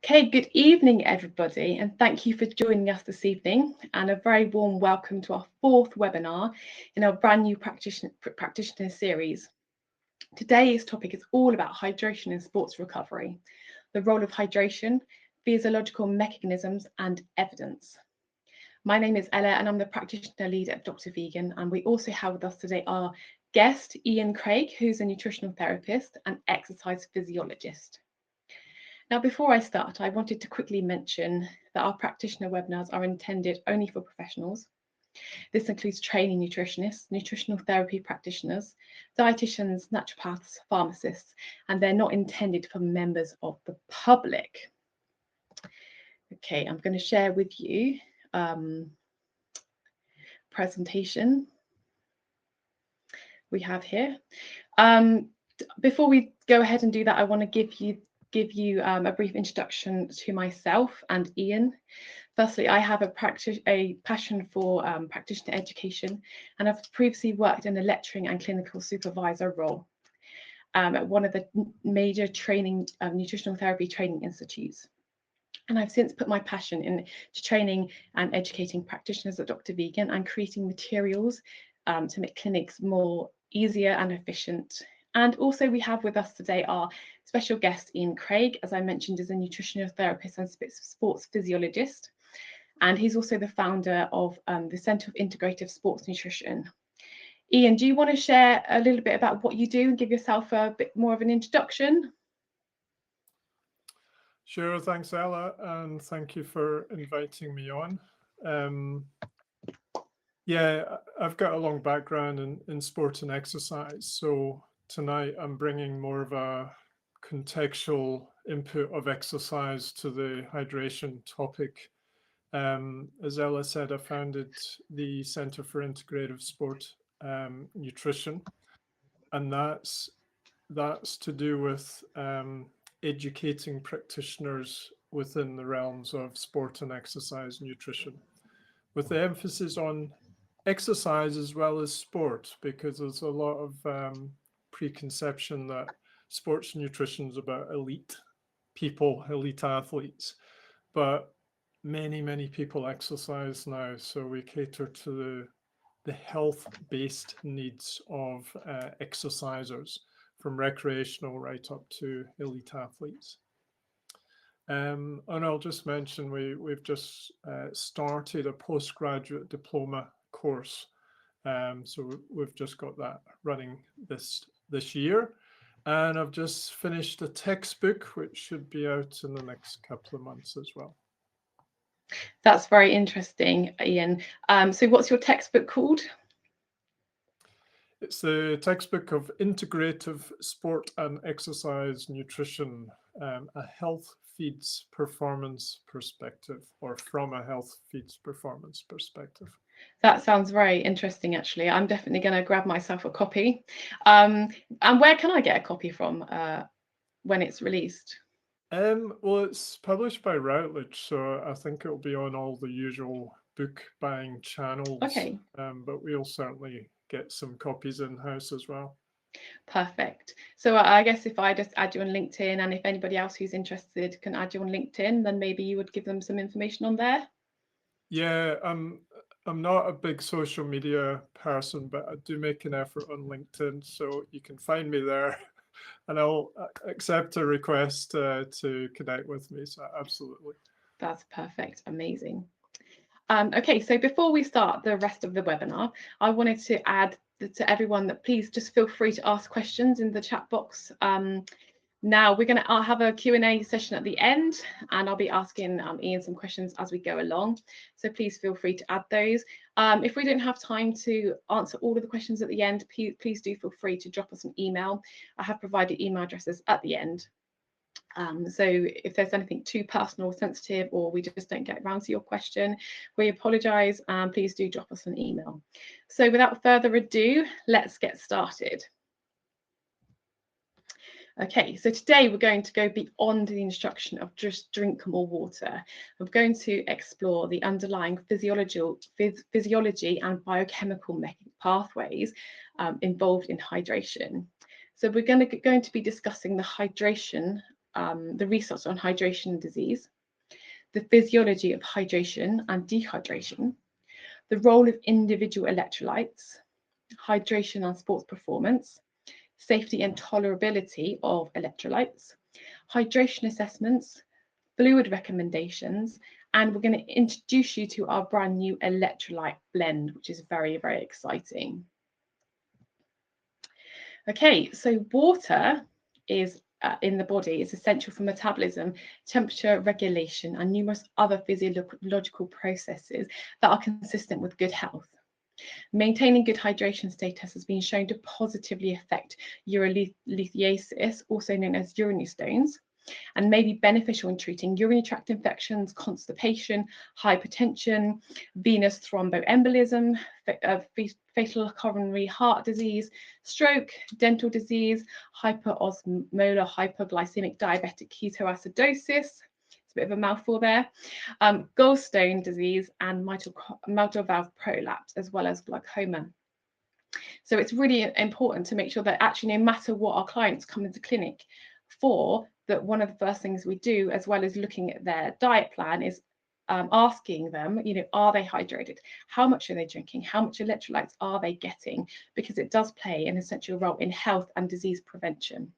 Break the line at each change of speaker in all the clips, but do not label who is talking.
Okay, good evening, everybody, and thank you for joining us this evening, and a very warm welcome to our fourth webinar in our brand new practitioner series. Today's topic is all about hydration in sports recovery, the role of hydration, physiological mechanisms, and evidence. My name is Ella, and I'm the practitioner lead at DR.VEGAN, and we also have with us today our guest, Ian Craig, who's a nutritional therapist and exercise physiologist. Now, before I start, I wanted to quickly mention that our practitioner webinars are intended only for professionals. This includes trainee nutritionists, nutritional therapy practitioners, dietitians, naturopaths, pharmacists, and they're not intended for members of the public. Okay, I'm going to share with you presentation we have here. Before we go ahead and do that, I want to give you a brief introduction to myself and Ian. Firstly, I have a passion for practitioner education, and I've previously worked in a lecturing and clinical supervisor role at one of the major nutritional therapy training institutes. And I've since put my passion into training and educating practitioners at DR.VEGAN and creating materials to make clinics more easier and efficient. And also we have with us today our special guest, Ian Craig, as I mentioned, is a nutritional therapist and sports physiologist. And he's also the founder of the Centre of Integrative Sports Nutrition. Ian, do you want to share a little bit about what you do and give yourself a bit more of an introduction?
Sure, thanks Ella, and thank you for inviting me on. Yeah, I've got a long background in sport and exercise, so tonight I'm bringing more of a contextual input of exercise to the hydration topic. As Ella said, I founded the Centre for Integrative Sport Nutrition, and that's to do with educating practitioners within the realms of sport and exercise nutrition, with the emphasis on exercise as well as sport, because there's a lot of preconception that sports nutrition is about elite people, elite athletes, but many people exercise now, so we cater to the health-based needs of exercisers, from recreational right up to elite athletes. And I'll just mention we've just started a postgraduate diploma course, so we've just got that running this year, and I've just finished a textbook which should be out in the next couple of months as well.
That's very interesting, Ian. So what's your textbook called?
It's the textbook of Integrative Sport and Exercise Nutrition, a health feeds performance perspective, or from a health feeds performance perspective.
That sounds very interesting, actually. I'm definitely going to grab myself a copy. And where can I get a copy from when it's released?
Well, it's published by Routledge, so I think it'll be on all the usual book buying channels.
Okay.
But we'll certainly get some copies in-house as well.
Perfect. So I guess if I just add you on LinkedIn, and if anybody else who's interested can add you on LinkedIn, then maybe you would give them some information on there.
Yeah, I'm not a big social media person, but I do make an effort on LinkedIn, so you can find me there, and I'll accept a request to connect with me. So absolutely.
That's perfect. Amazing. Okay, so before we start the rest of the webinar, I wanted to add to everyone that please just feel free to ask questions in the chat box. Now I'll have a Q&A session at the end, and I'll be asking Ian some questions as we go along. So please feel free to add those. If we don't have time to answer all of the questions at the end, please do feel free to drop us an email. I have provided email addresses at the end. So if there's anything too personal or sensitive, or we just don't get around to your question, we apologise, and please do drop us an email. So without further ado, let's get started. Okay, so today we're going to go beyond the instruction of just drink more water. We're going to explore the underlying physiology and biochemical pathways involved in hydration. So we're going to be discussing the hydration the research on hydration and disease, the physiology of hydration and dehydration, the role of individual electrolytes, hydration and sports performance, safety and tolerability of electrolytes, hydration assessments, fluid recommendations, and we're going to introduce you to our brand new electrolyte blend, which is very, very exciting. Okay, so water is in the body is essential for metabolism, temperature regulation, and numerous other physiological processes that are consistent with good health. Maintaining good hydration status has been shown to positively affect urolithiasis, also known as urinary stones, and may be beneficial in treating urinary tract infections, constipation, hypertension, venous thromboembolism, fatal coronary heart disease, stroke, dental disease, hyperosmolar hypoglycemic diabetic ketoacidosis, it's a bit of a mouthful there, gallstone disease, and mitral valve prolapse, as well as glaucoma. So it's really important to make sure that actually, no matter what our clients come into clinic for, that one of the first things we do, as well as looking at their diet plan, is asking them, are they hydrated? How much are they drinking? How much electrolytes are they getting? Because it does play an essential role in health and disease prevention.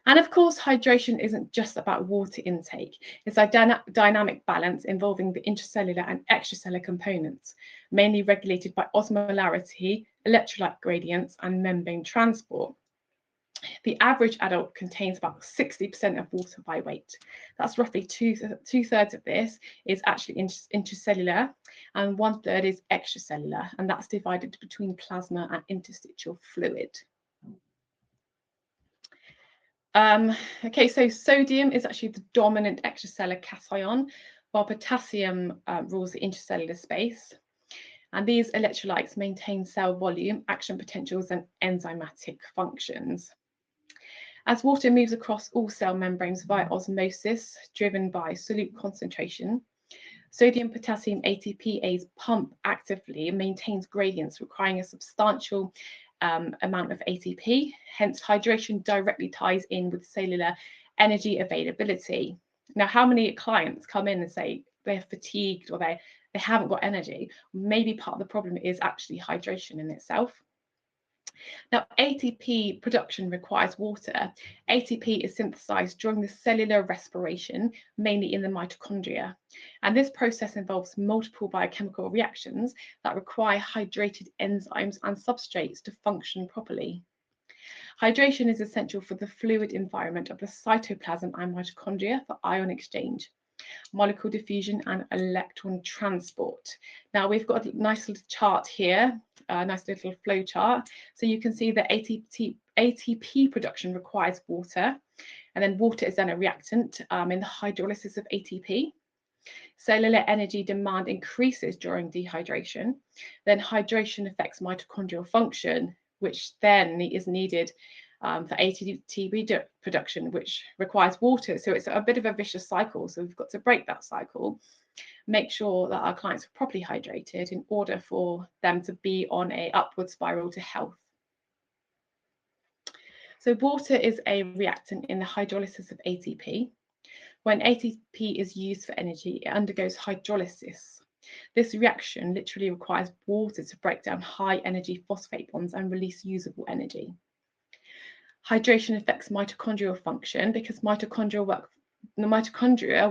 And of course, hydration isn't just about water intake. It's a dynamic balance involving the intracellular and extracellular components, mainly regulated by osmolarity, electrolyte gradients, and membrane transport. The average adult contains about 60% of water by weight. That's roughly two-thirds of this is actually intracellular, and 1/3 is extracellular, and that's divided between plasma and interstitial fluid. Okay, so sodium is actually the dominant extracellular cation, while potassium rules the intracellular space. And these electrolytes maintain cell volume, action potentials, and enzymatic functions. As water moves across all cell membranes via osmosis, driven by solute concentration, sodium potassium ATPase pump actively and maintains gradients requiring a substantial amount of ATP. Hence, hydration directly ties in with cellular energy availability. Now, how many clients come in and say they're fatigued or they haven't got energy? Maybe part of the problem is actually hydration in itself. Now, ATP production requires water. ATP is synthesized during the cellular respiration, mainly in the mitochondria. And this process involves multiple biochemical reactions that require hydrated enzymes and substrates to function properly. Hydration is essential for the fluid environment of the cytoplasm and mitochondria for ion exchange, molecule diffusion, and electron transport. Now, we've got a nice little chart here, a nice little flow chart. So you can see that ATP production requires water, and then water is then a reactant in the hydrolysis of ATP. Cellular energy demand increases during dehydration. Then hydration affects mitochondrial function, which then is needed for ATP production, which requires water. So it's a bit of a vicious cycle. So we've got to break that cycle, make sure that our clients are properly hydrated in order for them to be on an upward spiral to health. So water is a reactant in the hydrolysis of ATP. When ATP is used for energy, it undergoes hydrolysis. This reaction literally requires water to break down high energy phosphate bonds and release usable energy. Hydration affects mitochondrial function because mitochondria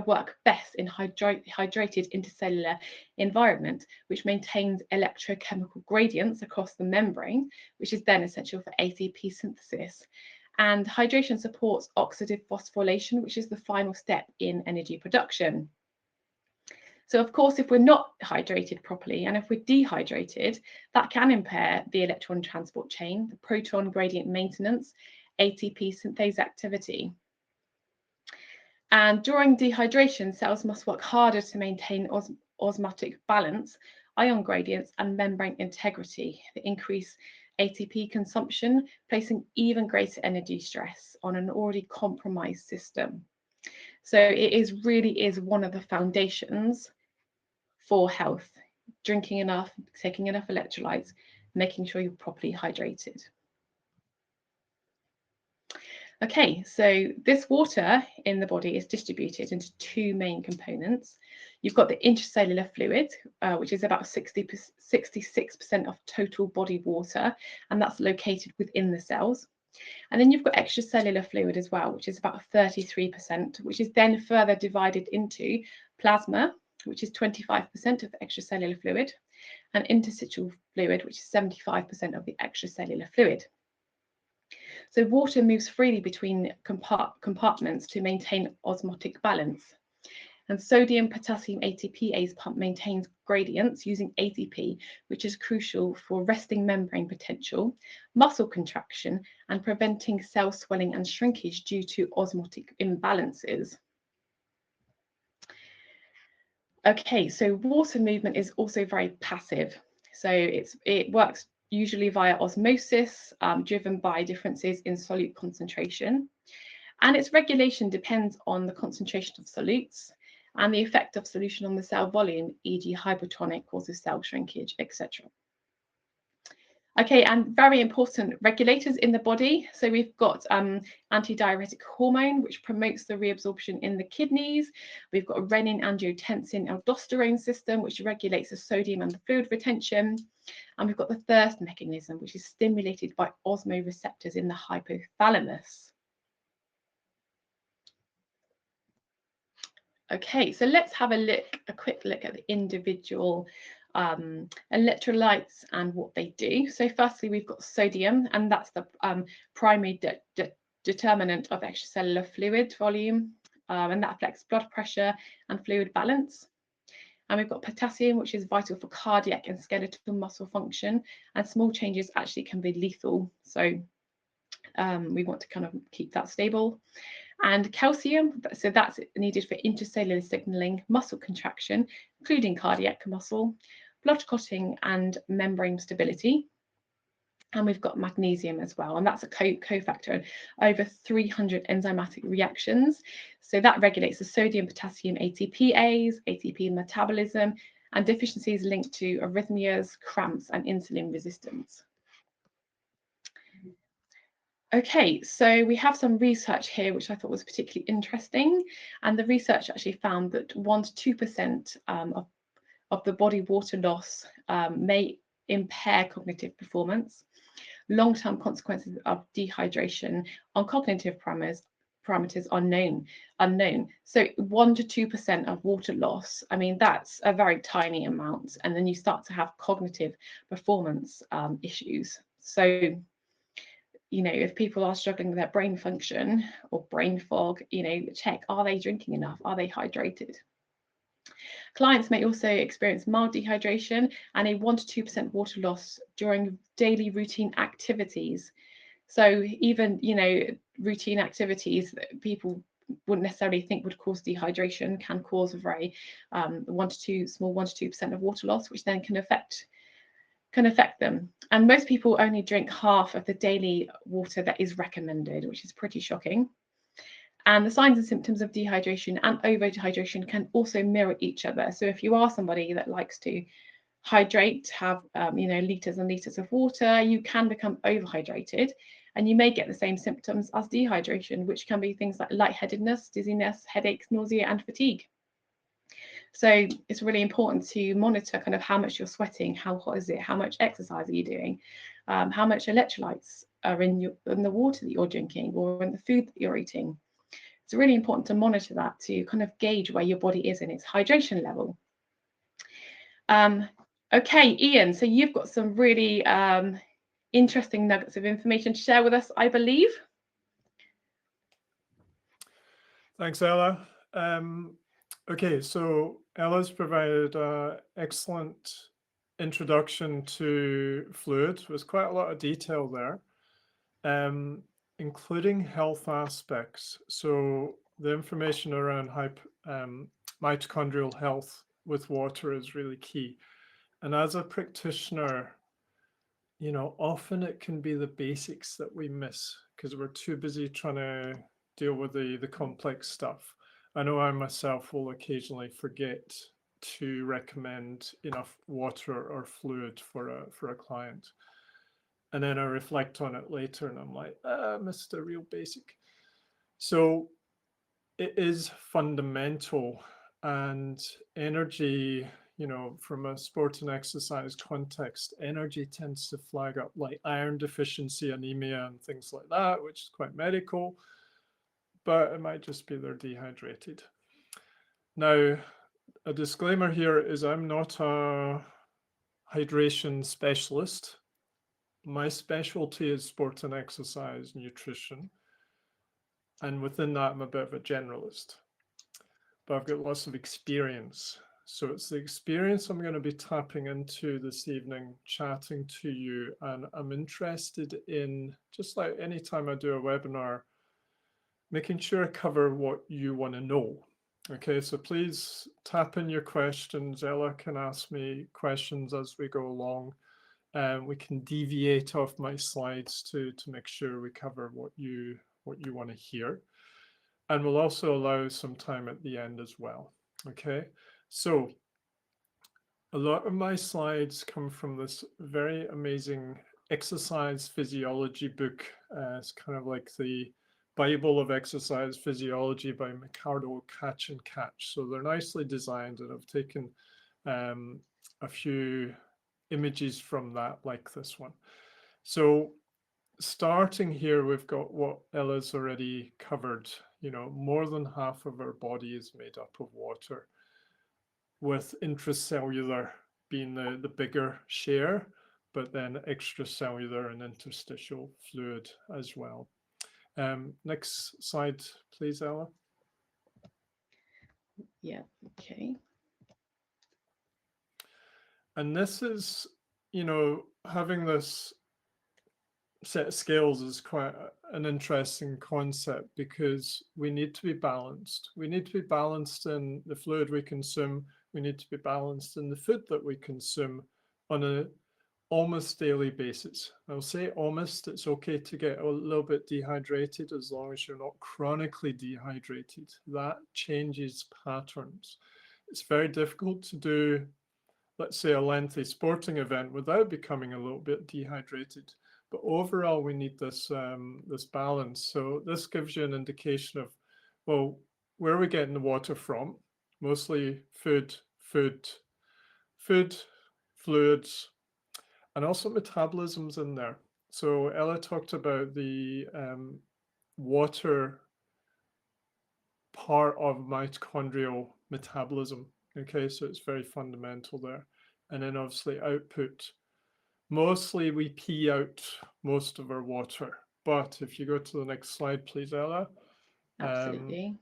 work best in hydrated intercellular environment, which maintains electrochemical gradients across the membrane, which is then essential for ATP synthesis. And hydration supports oxidative phosphorylation, which is the final step in energy production. So, of course, if we're not hydrated properly and if we're dehydrated, that can impair the electron transport chain, the proton gradient maintenance, ATP synthase activity. And during dehydration, cells must work harder to maintain osmotic balance, ion gradients, and membrane integrity to increase ATP consumption, placing even greater energy stress on an already compromised system. So it really is one of the foundations for health: drinking enough, taking enough electrolytes, making sure you're properly hydrated. Okay, so this water in the body is distributed into two main components. You've got the intracellular fluid, which is about 66% of total body water, and that's located within the cells. And then you've got extracellular fluid as well, which is about 33%, which is then further divided into plasma, which is 25% of the extracellular fluid, and interstitial fluid, which is 75% of the extracellular fluid. So water moves freely between compartments to maintain osmotic balance. And sodium potassium ATPase pump maintains gradients using ATP, which is crucial for resting membrane potential, muscle contraction, and preventing cell swelling and shrinkage due to osmotic imbalances. Okay, so water movement is also very passive. So it works usually via osmosis, driven by differences in solute concentration. And its regulation depends on the concentration of solutes and the effect of solution on the cell volume, e.g. hypertonic causes cell shrinkage, etc. Okay, and very important regulators in the body. So we've got antidiuretic hormone, which promotes the reabsorption in the kidneys. We've got a renin, angiotensin, aldosterone system, which regulates the sodium and the fluid retention. And we've got the thirst mechanism, which is stimulated by osmoreceptors in the hypothalamus. Okay, so let's have a quick look at the individual electrolytes and what they do. So firstly, we've got sodium, and that's the primary determinant of extracellular fluid volume, and that affects blood pressure and fluid balance. And we've got potassium, which is vital for cardiac and skeletal muscle function, and small changes actually can be lethal. So we want to kind of keep that stable. And calcium, so that's needed for intracellular signaling, muscle contraction, including cardiac muscle, blood clotting, and membrane stability. And we've got magnesium as well, and that's a cofactor in over 300 enzymatic reactions. So that regulates the sodium potassium ATPase, ATP metabolism, and deficiencies linked to arrhythmias, cramps, and insulin resistance. Okay, so we have some research here which I thought was particularly interesting, and the research actually found that 1 to 2% of the body water loss may impair cognitive performance. Long-term consequences of dehydration on cognitive parameters are unknown. So 1 to 2% of water loss, I mean, that's a very tiny amount, and then you start to have cognitive performance issues. So you know, if people are struggling with their brain function or brain fog, you know, check, are they drinking enough? Are they hydrated? Clients may also experience mild dehydration and a 1 to 2% water loss during daily routine activities. So even, you know, routine activities that people wouldn't necessarily think would cause dehydration can cause a very small 1 to 2% of water loss, which then can affect them. And most people only drink half of the daily water that is recommended, which is pretty shocking. And the signs and symptoms of dehydration and over-dehydration can also mirror each other. So if you are somebody that likes to hydrate, have you know, liters and liters of water, you can become overhydrated, and you may get the same symptoms as dehydration, which can be things like lightheadedness, dizziness, headaches, nausea, and fatigue. So it's really important to monitor kind of how much you're sweating, how hot is it, how much exercise are you doing, how much electrolytes are in the water that you're drinking or in the food that you're eating. It's really important to monitor that to kind of gauge where your body is in its hydration level. Okay, Ian, so you've got some really interesting nuggets of information to share with us, I believe.
Thanks, Ella. Okay, so Ella's provided an excellent introduction to fluid with quite a lot of detail there, including health aspects. So the information around mitochondrial health with water is really key. And as a practitioner, you know, often it can be the basics that we miss because we're too busy trying to deal with the complex stuff. I know I myself will occasionally forget to recommend enough water or fluid for a client. And then I reflect on it later and I'm like, I missed a real basic. So it is fundamental, and energy, from a sport and exercise context, energy tends to flag up like iron deficiency, anemia, and things like that, which is quite medical, but it might just be they're dehydrated. Now, a disclaimer here is I'm not a hydration specialist. My specialty is sport and exercise nutrition. And within that, I'm a bit of a generalist, but I've got lots of experience. So it's the experience I'm going to be tapping into this evening, chatting to you. And I'm interested in, just like anytime I do a webinar, making sure I cover what you want to know. Okay, so please tap in your questions. Ella can ask me questions as we go along. We can deviate off my slides to make sure we cover what you want to hear. And we'll also allow some time at the end as well. Okay, so a lot of my slides come from this very amazing exercise physiology book. It's kind of like the Bible of exercise physiology by Ricardo Catch and Catch. So they're nicely designed, and I've taken a few images from that, like this one. So starting here, we've got what Ella's already covered. More than half of our body is made up of water, with intracellular being the bigger share, but then extracellular and interstitial fluid as well. Next slide, please, Ella.
Yeah, okay.
And this is, having this set of scales is quite an interesting concept, because we need to be balanced. We need to be balanced in the fluid we consume. We need to be balanced in the food that we consume on a almost daily basis. I'll say almost. It's okay to get a little bit dehydrated as long as you're not chronically dehydrated. That changes patterns. It's very difficult to do, let's say, a lengthy sporting event without becoming a little bit dehydrated. But overall, we need this this balance. So this gives you an indication of, well, where are we getting the water from? Mostly food, fluids, and also metabolism's in there. So Ella talked about the water part of mitochondrial metabolism. Okay, so it's very fundamental there. And then obviously output. Mostly we pee out most of our water. But if you go to the next slide, please, Ella.
Absolutely.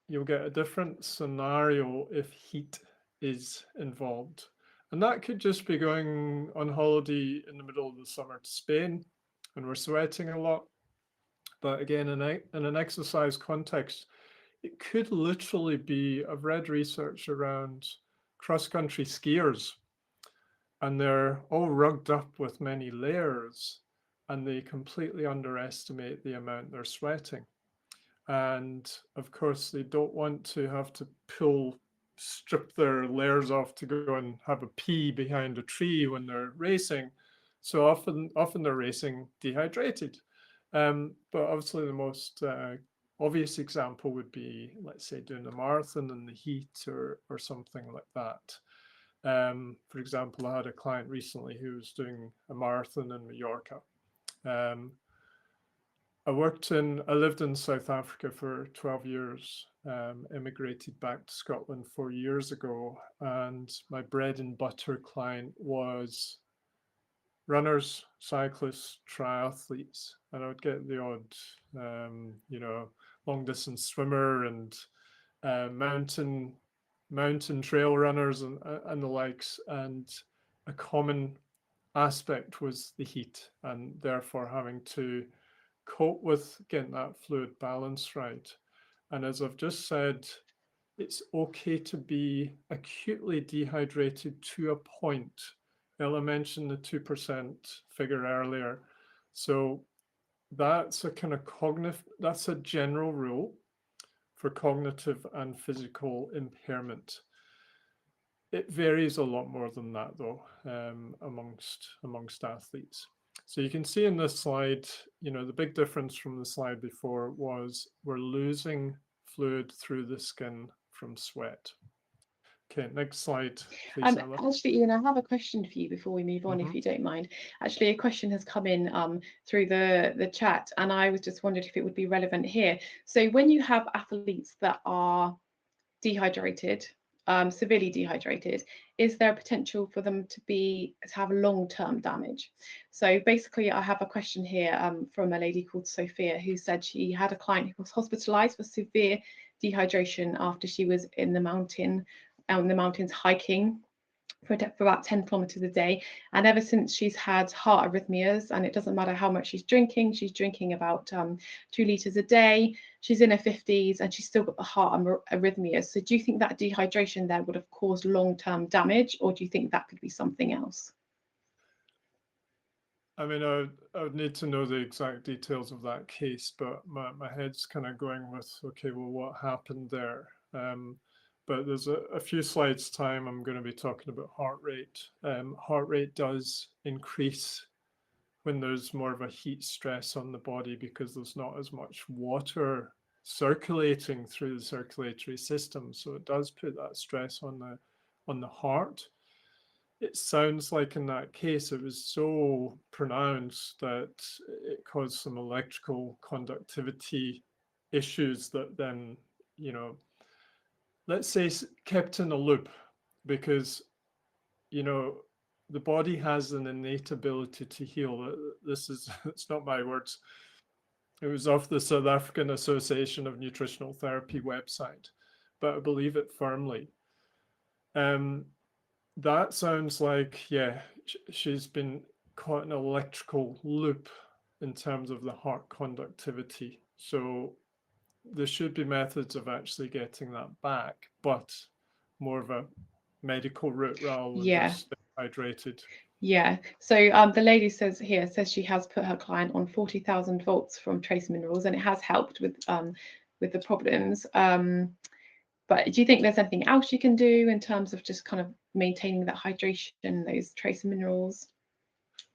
You'll get a different scenario if heat is involved. And that could just be going on holiday in the middle of the summer to Spain, and we're sweating a lot. But again, in an exercise context, it could literally be, I've read research around cross-country skiers, and they're all rugged up with many layers, and they completely underestimate the amount they're sweating. And of course, they don't want to have to strip their layers off to go and have a pee behind a tree when they're racing. So often they're racing dehydrated. But obviously the most obvious example would be, let's say, doing a marathon in the heat or something like that. For example, I had a client recently who was doing a marathon in Mallorca. I lived in South Africa for 12 years, immigrated back to Scotland 4 years ago, and my bread and butter client was runners, cyclists, triathletes, and I would get the odd, long distance swimmer and mountain trail runners and the likes. And a common aspect was the heat, and therefore having to cope with getting that fluid balance right. And as I've just said, it's okay to be acutely dehydrated to a point. Ella mentioned the 2% figure earlier. So that's a kind of that's a general rule for cognitive and physical impairment. It varies a lot more than that, though, amongst athletes. So you can see in this slide, the big difference from the slide before was we're losing fluid through the skin from sweat. Okay, next slide, please, Ella.
Actually, Ian, I have a question for you before we move on, if you don't mind. Actually, a question has come in through the chat, and I was just wondered if it would be relevant here. So when you have athletes that are dehydrated, severely dehydrated, is there a potential for them to have long-term damage? So basically, I have a question here from a lady called Sophia, who said she had a client who was hospitalized for severe dehydration after she was in the mountains hiking for about 10 kilometers a day, and ever since she's had heart arrhythmias, and it doesn't matter how much she's drinking about 2 liters a day, she's in her 50s, and she's still got the heart arrhythmias. So do you think that dehydration there would have caused long-term damage, or do you think that could be something else?
I mean, I would need to know the exact details of that case, but my head's kind of going with, okay, well, what happened there? But there's a few slides time I'm going to be talking about heart rate. Heart rate does increase when there's more of a heat stress on the body because there's not as much water circulating through the circulatory system. So it does put that stress on the heart. It sounds like in that case it was so pronounced that it caused some electrical conductivity issues that then, let's say kept in a loop, because the body has an innate ability to heal. This is, it's not my words, it was off the South African Association of Nutritional Therapy website, but I believe it firmly. That sounds like, yeah, she's been caught in an electrical loop in terms of the heart conductivity. So there should be methods of actually getting that back, but more of a medical route rather than just hydrated.
Yeah. So the lady says she has put her client on 40,000 volts from trace minerals, and it has helped with the problems. But do you think there's anything else you can do in terms of just kind of maintaining that hydration, those trace minerals?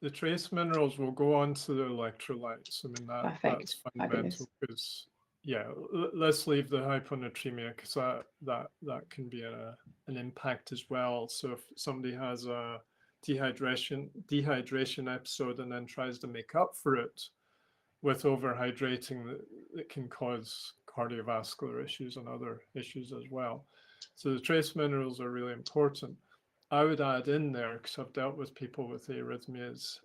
The trace minerals will go on to the electrolytes. I mean, that's fundamental because, yeah, let's leave the hyponatremia because that can be an impact as well. So if somebody has a dehydration episode and then tries to make up for it with overhydrating, it can cause cardiovascular issues and other issues as well. So the trace minerals are really important. I would add in there, because I've dealt with people with arrhythmias,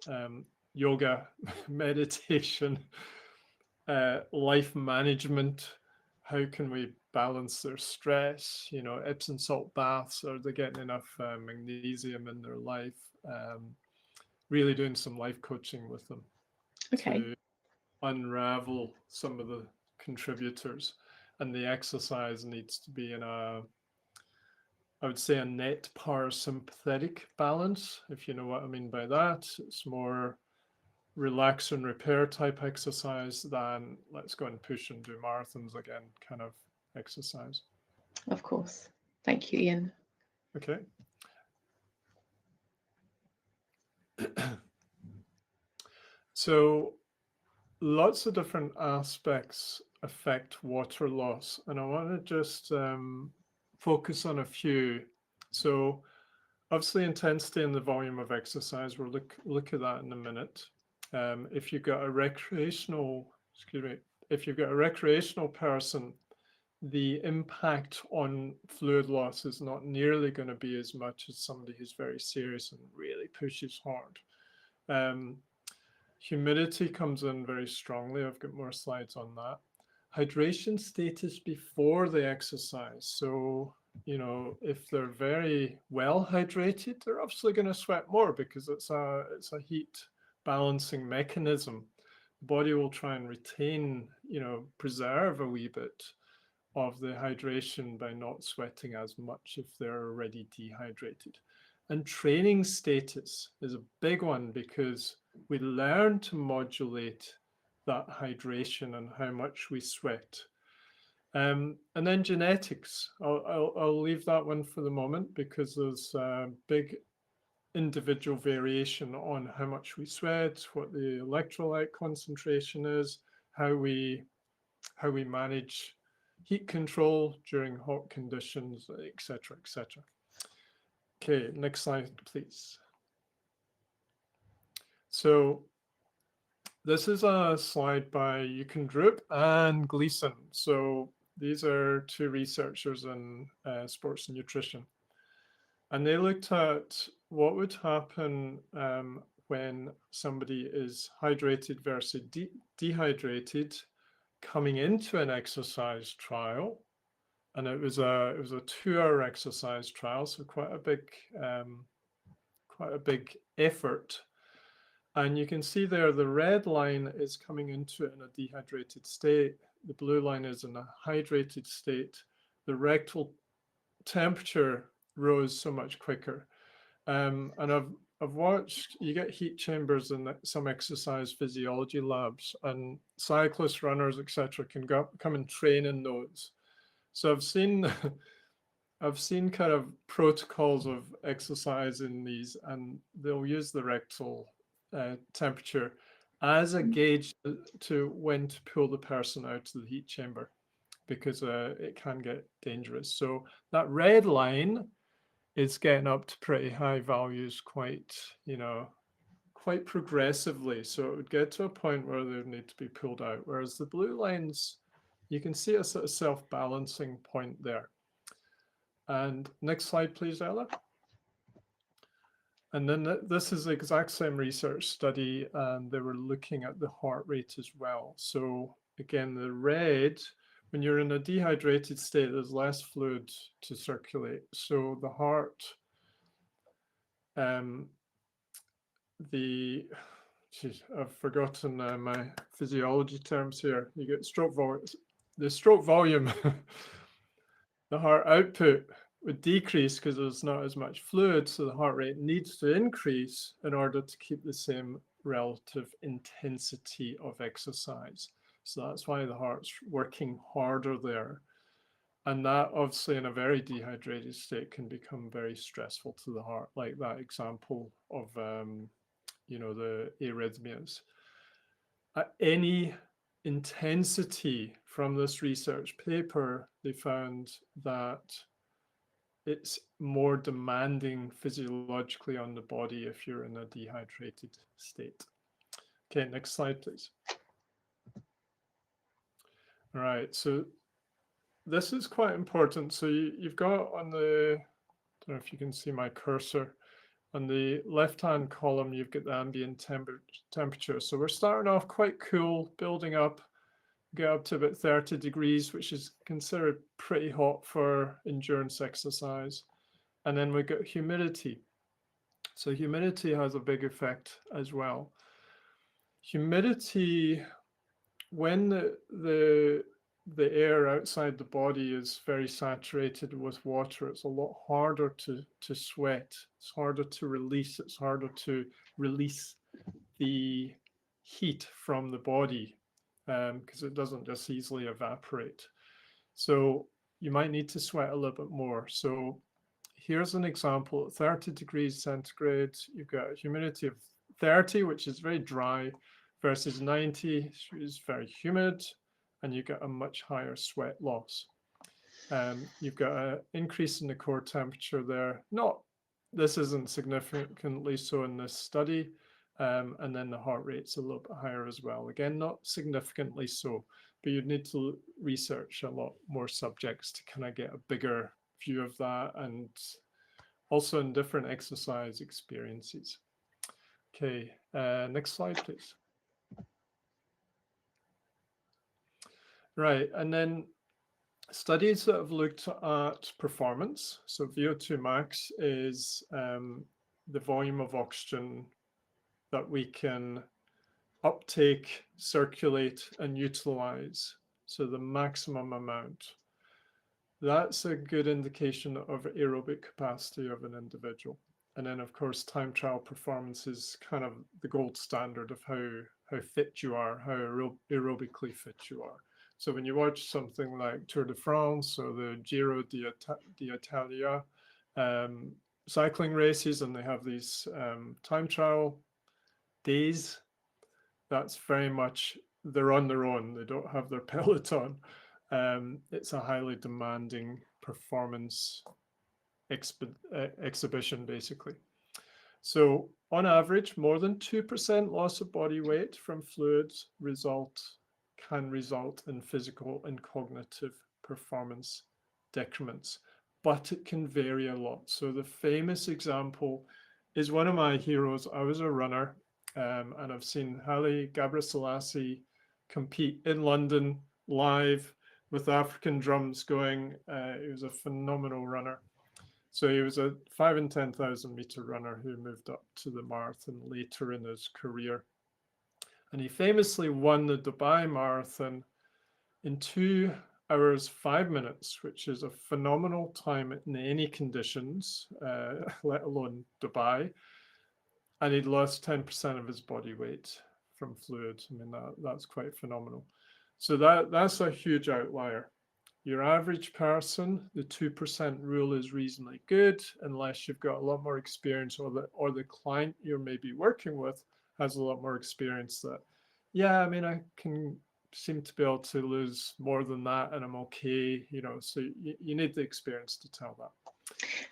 yoga, meditation, life management. How can we balance their stress? Epsom salt baths, are they getting enough magnesium in their life? Really doing some life coaching with them to unravel some of the contributors. And the exercise needs to be in I would say a net parasympathetic balance, if you know what I mean by that. It's more relax and repair type exercise than let's go and push and do marathons again kind of exercise.
Of course. Thank you, Ian.
Okay. So lots of different aspects affect water loss, and I want to just focus on a few. So obviously intensity and the volume of exercise, we'll look at that in a minute. If you've got a recreational person, the impact on fluid loss is not nearly going to be as much as somebody who's very serious and really pushes hard. Humidity comes in very strongly. I've got more slides on that. Hydration status before the exercise. So, if they're very well hydrated, they're obviously going to sweat more because it's a heat balancing mechanism. The body will try and retain, preserve a wee bit of the hydration by not sweating as much if they're already dehydrated. And training status is a big one because we learn to modulate that hydration and how much we sweat. And then genetics. I'll leave that one for the moment because there's big individual variation on how much we sweat, what the electrolyte concentration is, how we manage heat control during hot conditions, etc., etc. Okay, next slide, please. So this is a slide by Euchendrup and Gleason. So these are two researchers in sports nutrition. And they looked at what would happen when somebody is hydrated versus dehydrated coming into an exercise trial. And it was a 2-hour exercise trial, so quite a big effort. And you can see there the red line is coming into it in a dehydrated state. The blue line is in a hydrated state. The rectal temperature rose so much quicker. And I've watched, you get heat chambers in some exercise physiology labs, and cyclists, runners, etc. can come and train in those. So I've seen kind of protocols of exercise in these, and they'll use the rectal temperature as a gauge to when to pull the person out of the heat chamber, because it can get dangerous. So that red line is getting up to pretty high values quite progressively. So it would get to a point where they would need to be pulled out. Whereas the blue lines, you can see a sort of self-balancing point there. And next slide, please, Ella. And then this is the exact same research study, and they were looking at the heart rate as well. So again, the red, when you're in a dehydrated state, there's less fluid to circulate. So the heart, I've forgotten my physiology terms here. You get stroke volume. The stroke volume, the heart output would decrease because there's not as much fluid, so the heart rate needs to increase in order to keep the same relative intensity of exercise. So that's why the heart's working harder there. And that obviously in a very dehydrated state can become very stressful to the heart, like that example of the arrhythmias. At any intensity from this research paper, they found that it's more demanding physiologically on the body if you're in a dehydrated state. Okay, next slide, please. All right, so this is quite important. So you've got on the, I don't know if you can see my cursor, on the left-hand column, you've got the ambient temperature. So we're starting off quite cool, building up, get up to about 30 degrees, which is considered pretty hot for endurance exercise. And then we've got humidity. So humidity has a big effect as well. Humidity, when the air outside the body is very saturated with water, it's a lot harder to sweat. It's harder to release. It's harder to release the heat from the body because it doesn't just easily evaporate. So you might need to sweat a little bit more. So here's an example. At 30 degrees centigrade, you've got a humidity of 30, which is very dry, versus 90, which is very humid, and you get a much higher sweat loss. You've got an increase in the core temperature there. This isn't significantly so in this study. And then the heart rate's a little bit higher as well. Again, not significantly so, but you'd need to research a lot more subjects to kind of get a bigger view of that, and also in different exercise experiences. Okay, next slide, please. Right, and then studies that have looked at performance. So VO2 max is the volume of oxygen that we can uptake, circulate, and utilize. So the maximum amount. That's a good indication of aerobic capacity of an individual. And then, of course, time trial performance is kind of the gold standard of how fit you are, how aerobically fit you are. So when you watch something like Tour de France or the Giro d'Italia, cycling races and they have these time trial days, that's very much, they're on their own. They don't have their peloton. It's a highly demanding performance exhibition, basically. So on average, more than 2% loss of body weight from fluids can result in physical and cognitive performance decrements, but it can vary a lot. So the famous example is one of my heroes. I was a runner, and I've seen Haile Gebrselassie compete in London live with African drums going. He was a phenomenal runner. So he was a 5 and 10,000 meter runner who moved up to the marathon later in his career. And he famously won the Dubai Marathon in 2 hours, 5 minutes, which is a phenomenal time in any conditions, let alone Dubai. And he'd lost 10% of his body weight from fluids. I mean, that's quite phenomenal. So that's a huge outlier. Your average person, the 2% rule is reasonably good, unless you've got a lot more experience, or the client you're maybe working with has a lot more experience that, yeah, I mean, I can seem to be able to lose more than that and I'm okay, you know, so you need the experience to tell that.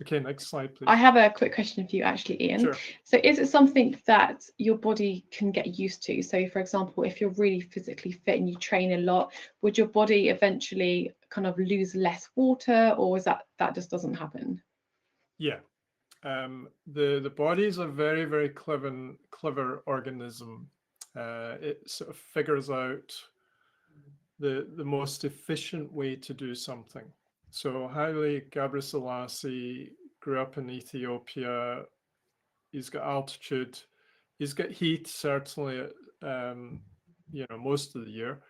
Okay, next slide, please.
I have a quick question for you, actually, Ian.
Sure.
So is it something that your body can get used to? So, for example, if you're really physically fit and you train a lot, would your body eventually kind of lose less water, or is that just doesn't happen?
Yeah. The body is a very, very clever organism. It sort of figures out the most efficient way to do something. So Haile Gebrselassie grew up in Ethiopia. He's got altitude. He's got heat, certainly, you know, most of the year.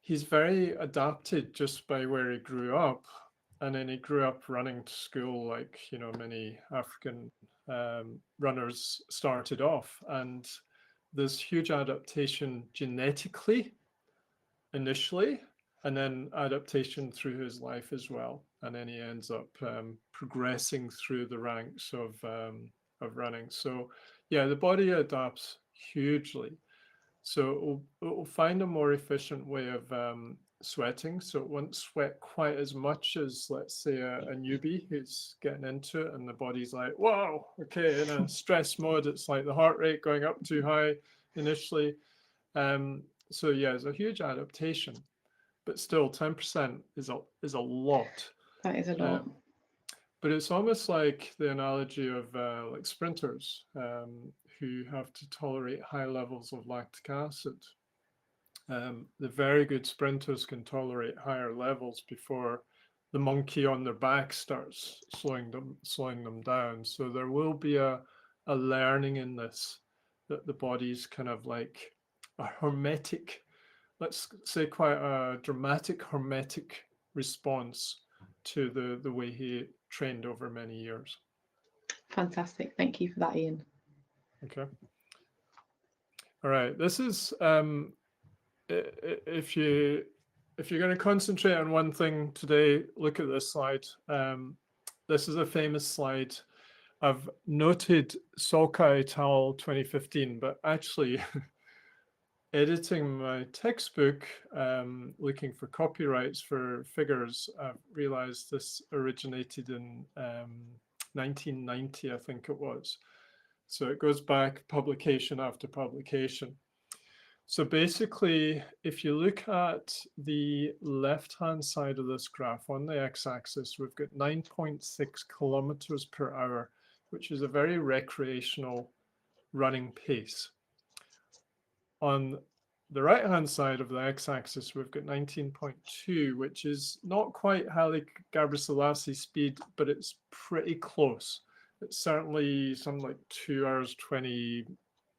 He's very adapted just by where he grew up. And then he grew up running to school like, you know, many African runners started off. And there's huge adaptation genetically initially, and then adaptation through his life as well. And then he ends up progressing through the ranks of running. So yeah, the body adapts hugely. So it will find a more efficient way of sweating. So it won't sweat quite as much as, let's say, a newbie who's getting into it, and the body's like, whoa, okay, in a stress mode, it's like the heart rate going up too high initially. So yeah, it's a huge adaptation, but still 10% is a lot.
That is a lot.
But it's almost like the analogy of like sprinters who have to tolerate high levels of lactic acid. The very good sprinters can tolerate higher levels before the monkey on their back starts slowing them down. So there will be a learning in this, that the body's kind of like a hermetic, let's say quite a dramatic hermetic response to the way he trained over many years.
Fantastic. Thank you for that, Ian.
Okay. All right. This is if you're going to concentrate on one thing today, look at this slide. This is a famous slide. I've noted Solka et al. 2015, but actually editing my textbook, looking for copyrights for figures, I've realized this originated in 1990, I think it was. So it goes back publication after publication. So basically, if you look at the left-hand side of this graph on the x-axis, we've got 9.6 kilometers per hour, which is a very recreational running pace. On the right-hand side of the x-axis, we've got 19.2, which is not quite Haile Gebrselassie speed, but it's pretty close. It's certainly something like 2 hours 20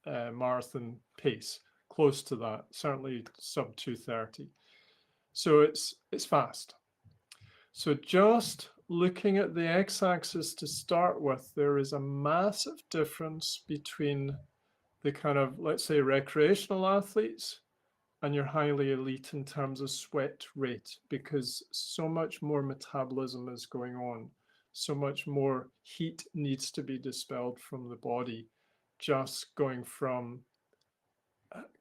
marathon pace, close to that, certainly sub 2:30. So it's fast. So just looking at the x-axis to start with, there is a massive difference between the kind of, let's say, recreational athletes and your highly elite in terms of sweat rate, because so much more metabolism is going on. so much more heat needs to be dispelled from the body, just going from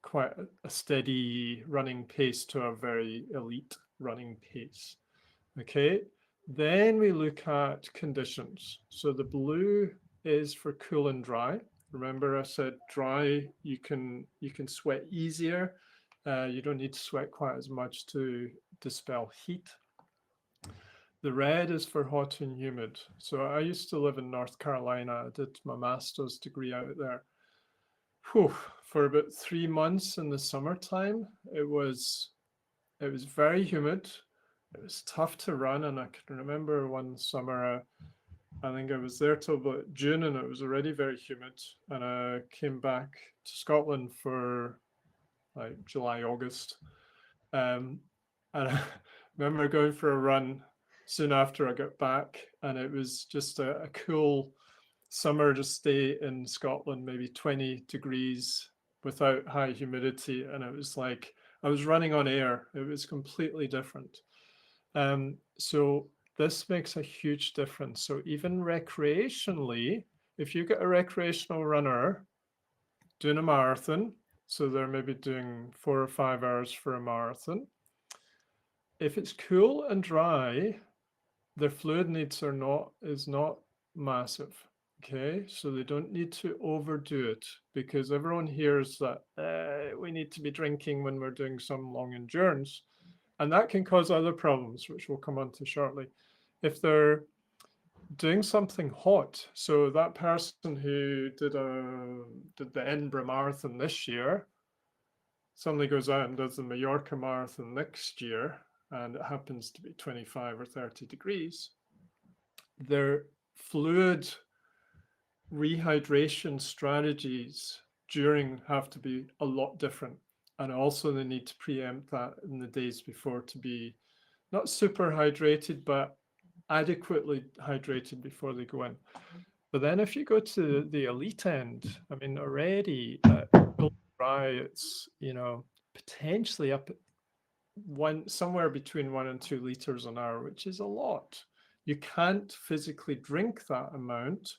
quite a steady running pace to a very elite running pace. Okay, then we look at conditions. So the blue is for cool and dry. Remember I said dry, you can sweat easier. You don't need to sweat quite as much to dispel heat. The red is for hot and humid. So I used to live in North Carolina. I did my master's degree out there. Whew, for about 3 months in the summertime, it was very humid. It was tough to run, and I can remember one summer, I think I was there till about June, and it was already very humid. And I came back to Scotland for like July, August, and I remember going for a run soon after I got back, and it was just a cool summer to stay in Scotland, maybe 20 degrees without high humidity, and it was like I was running on air. It was completely different. So this makes a huge difference. So even recreationally, if you get a recreational runner doing a marathon, so they're maybe doing 4 or 5 hours for a marathon, if it's cool and dry, their fluid needs is not massive. Okay, so they don't need to overdo it, because everyone hears that we need to be drinking when we're doing some long endurance. And that can cause other problems, which we'll come on to shortly. If they're doing something hot, so that person who did the Edinburgh Marathon this year suddenly goes out and does the Mallorca Marathon next year, and it happens to be 25 or 30 degrees, their fluid rehydration strategies during have to be a lot different. And also they need to preempt that in the days before to be not super hydrated, but adequately hydrated before they go in. But then if you go to the elite end, I mean, already dry, it's, potentially up somewhere between 1 and 2 liters an hour, which is a lot. You can't physically drink that amount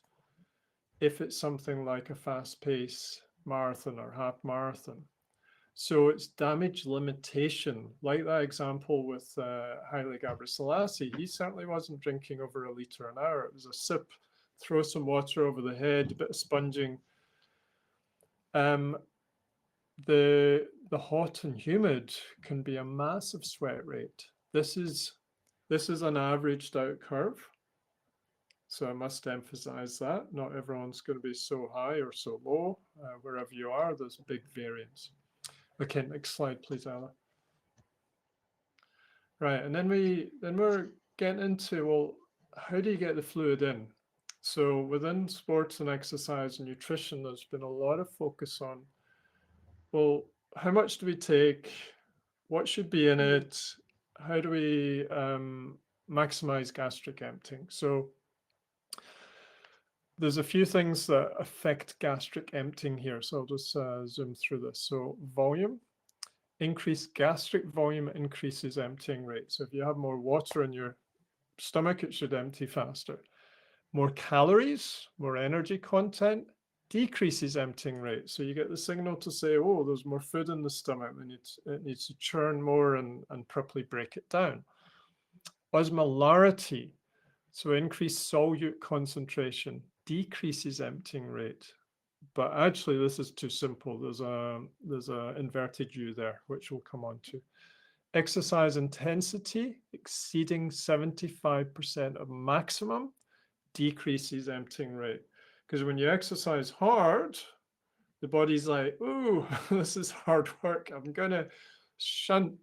if it's something like a fast pace marathon or half marathon. So it's damage limitation, like that example with Haile Gebrselassie. He certainly wasn't drinking over a liter an hour. It was a sip, throw some water over the head, a bit of sponging. The hot and humid can be a massive sweat rate. This is an averaged out curve. So I must emphasize that. Not everyone's going to be so high or so low. Wherever you are, there's big variance. Okay, next slide, please, Ella. Right, and then we're getting into, well, how do you get the fluid in? So within sports and exercise and nutrition, there's been a lot of focus on, well, how much do we take? What should be in it? How do we maximize gastric emptying? So there's a few things that affect gastric emptying here. So I'll just zoom through this. So volume. Increased gastric volume increases emptying rate. So if you have more water in your stomach, it should empty faster. More calories, more energy content decreases emptying rate. So you get the signal to say, oh, there's more food in the stomach. It needs to churn more and properly break it down. Osmolarity, so increased solute concentration decreases emptying rate. But actually, this is too simple. There's a inverted U there, which we'll come on to. Exercise intensity exceeding 75% of maximum decreases emptying rate. Because when you exercise hard, the body's like, ooh, this is hard work. I'm going to shunt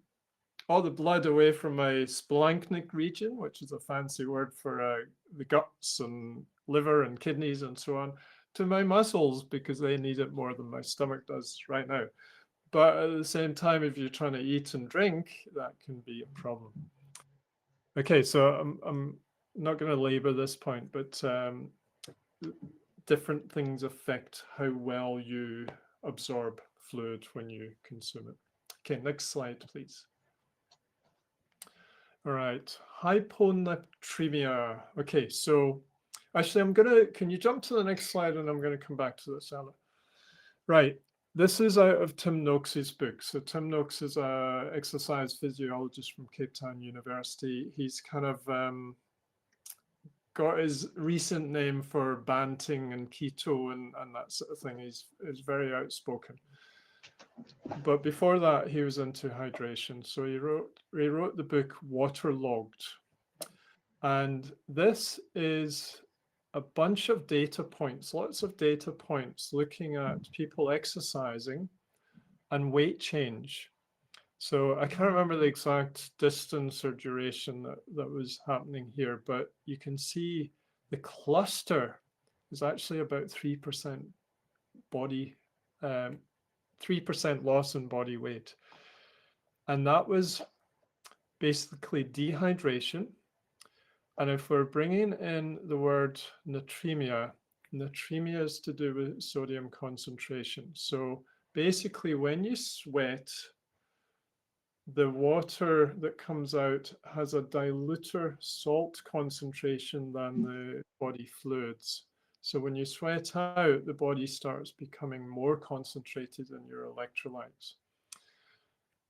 all the blood away from my splanchnic region, which is a fancy word for the guts and liver and kidneys and so on, to my muscles, because they need it more than my stomach does right now. But at the same time, if you're trying to eat and drink, that can be a problem. Okay, so I'm not going to labor this point, but different things affect how well you absorb fluid when you consume it. Okay, next slide, please. All right, hyponatremia. Okay, so actually can you jump to the next slide and I'm gonna come back to this, Ella. Right, this is out of Tim Noakes's book. So Tim Noakes is a exercise physiologist from Cape Town University. He's kind of got his recent name for banting and keto and that sort of thing. He's very outspoken. But before that, he was into hydration. So he wrote the book Waterlogged. And this is a bunch of data points, lots of data points looking at people exercising and weight change. So I can't remember the exact distance or duration that was happening here, but you can see the cluster is actually about 3% body, 3% loss in body weight. And that was basically dehydration. And if we're bringing in the word natremia, natremia is to do with sodium concentration. So basically when you sweat, the water that comes out has a diluter salt concentration than the body fluids. So when you sweat out, the body starts becoming more concentrated in your electrolytes.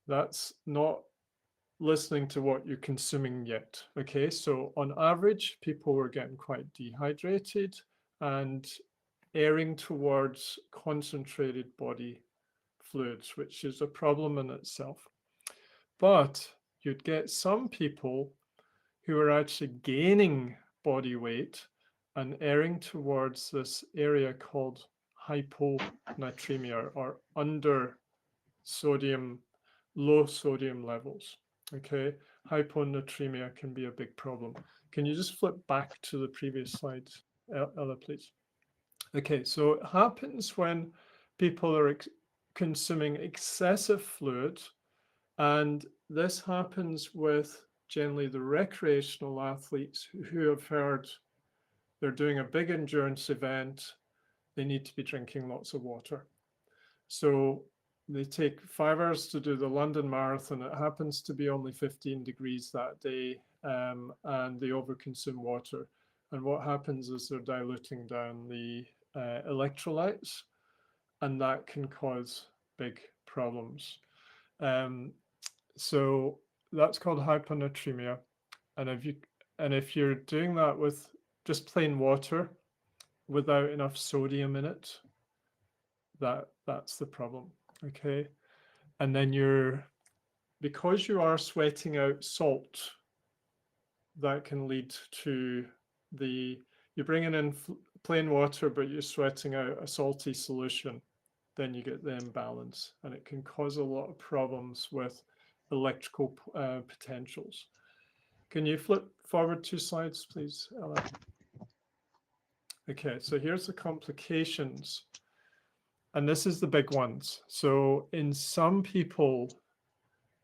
That's not listening to what you're consuming yet. Okay, so on average, people were getting quite dehydrated and erring towards concentrated body fluids, which is a problem in itself. But you'd get some people who are actually gaining body weight and erring towards this area called hyponatremia or under sodium, low sodium levels. Okay, hyponatremia can be a big problem. Can you just flip back to the previous slide, Ella, please? Okay, so it happens when people are consuming excessive fluid, and this happens with generally the recreational athletes who have heard they're doing a big endurance event, they need to be drinking lots of water. So they take 5 hours to do the London Marathon. It happens to be only 15 degrees that day, and they overconsume water. And what happens is they're diluting down the electrolytes, and that can cause big problems. So that's called hyponatremia. And if you're doing that with just plain water without enough sodium in it, that's the problem. Okay. And then because you are sweating out salt, that can lead to you're bringing in plain water, but you're sweating out a salty solution, then you get the imbalance, and it can cause a lot of problems with electrical potentials. Can you flip forward 2 slides, please, Ella? Okay, so here's the complications. And this is the big ones. So in some people,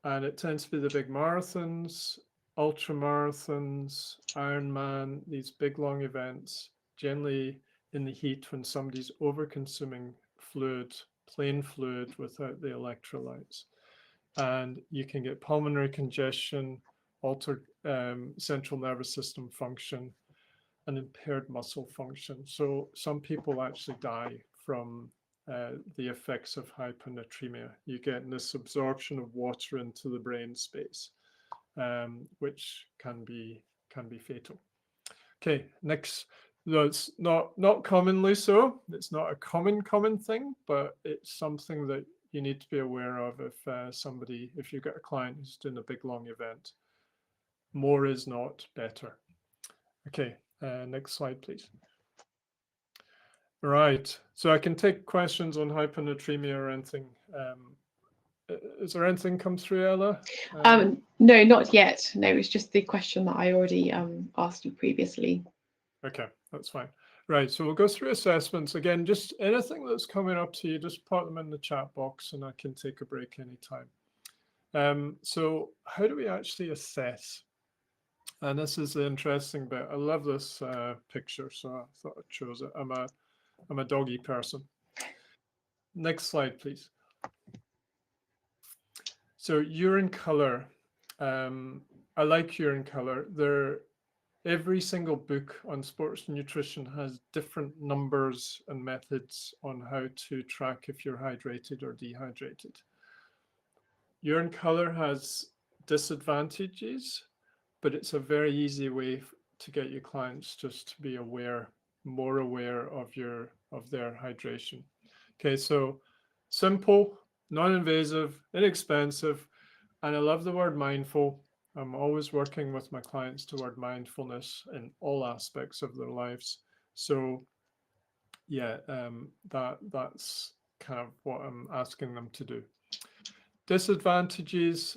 and it tends to be the big marathons, ultra marathons, Ironman, these big long events, generally in the heat when somebody's over consuming fluid, plain fluid without the electrolytes. And you can get pulmonary congestion, altered central nervous system function, and impaired muscle function. So some people actually die from the effects of hyponatremia. You get this absorption of water into the brain space, which can be fatal. Okay, next. No, it's not commonly so. It's not a common thing, but it's something that you need to be aware of if if you've got a client who's doing a big long event. More is not better. Okay, next slide, please. Right. So I can take questions on hyponatremia or anything. Is there anything come through, Ella?
No, not yet. No, it's just the question that I already asked you previously.
Okay, that's fine. Right, so we'll go through assessments. Again, just anything that's coming up to you, just put them in the chat box and I can take a break anytime. So how do we actually assess? And this is the interesting bit. I love this picture, so I thought I chose it. I'm a doggy person. Next slide, please. So urine color. I like urine color. Every single book on sports nutrition has different numbers and methods on how to track if you're hydrated or dehydrated. Urine color has disadvantages, but it's a very easy way to get your clients just to be aware, more aware of their hydration. Okay, so simple, non-invasive, inexpensive, and I love the word mindful. I'm always working with my clients toward mindfulness in all aspects of their lives. So yeah, that's kind of what I'm asking them to do. Disadvantages,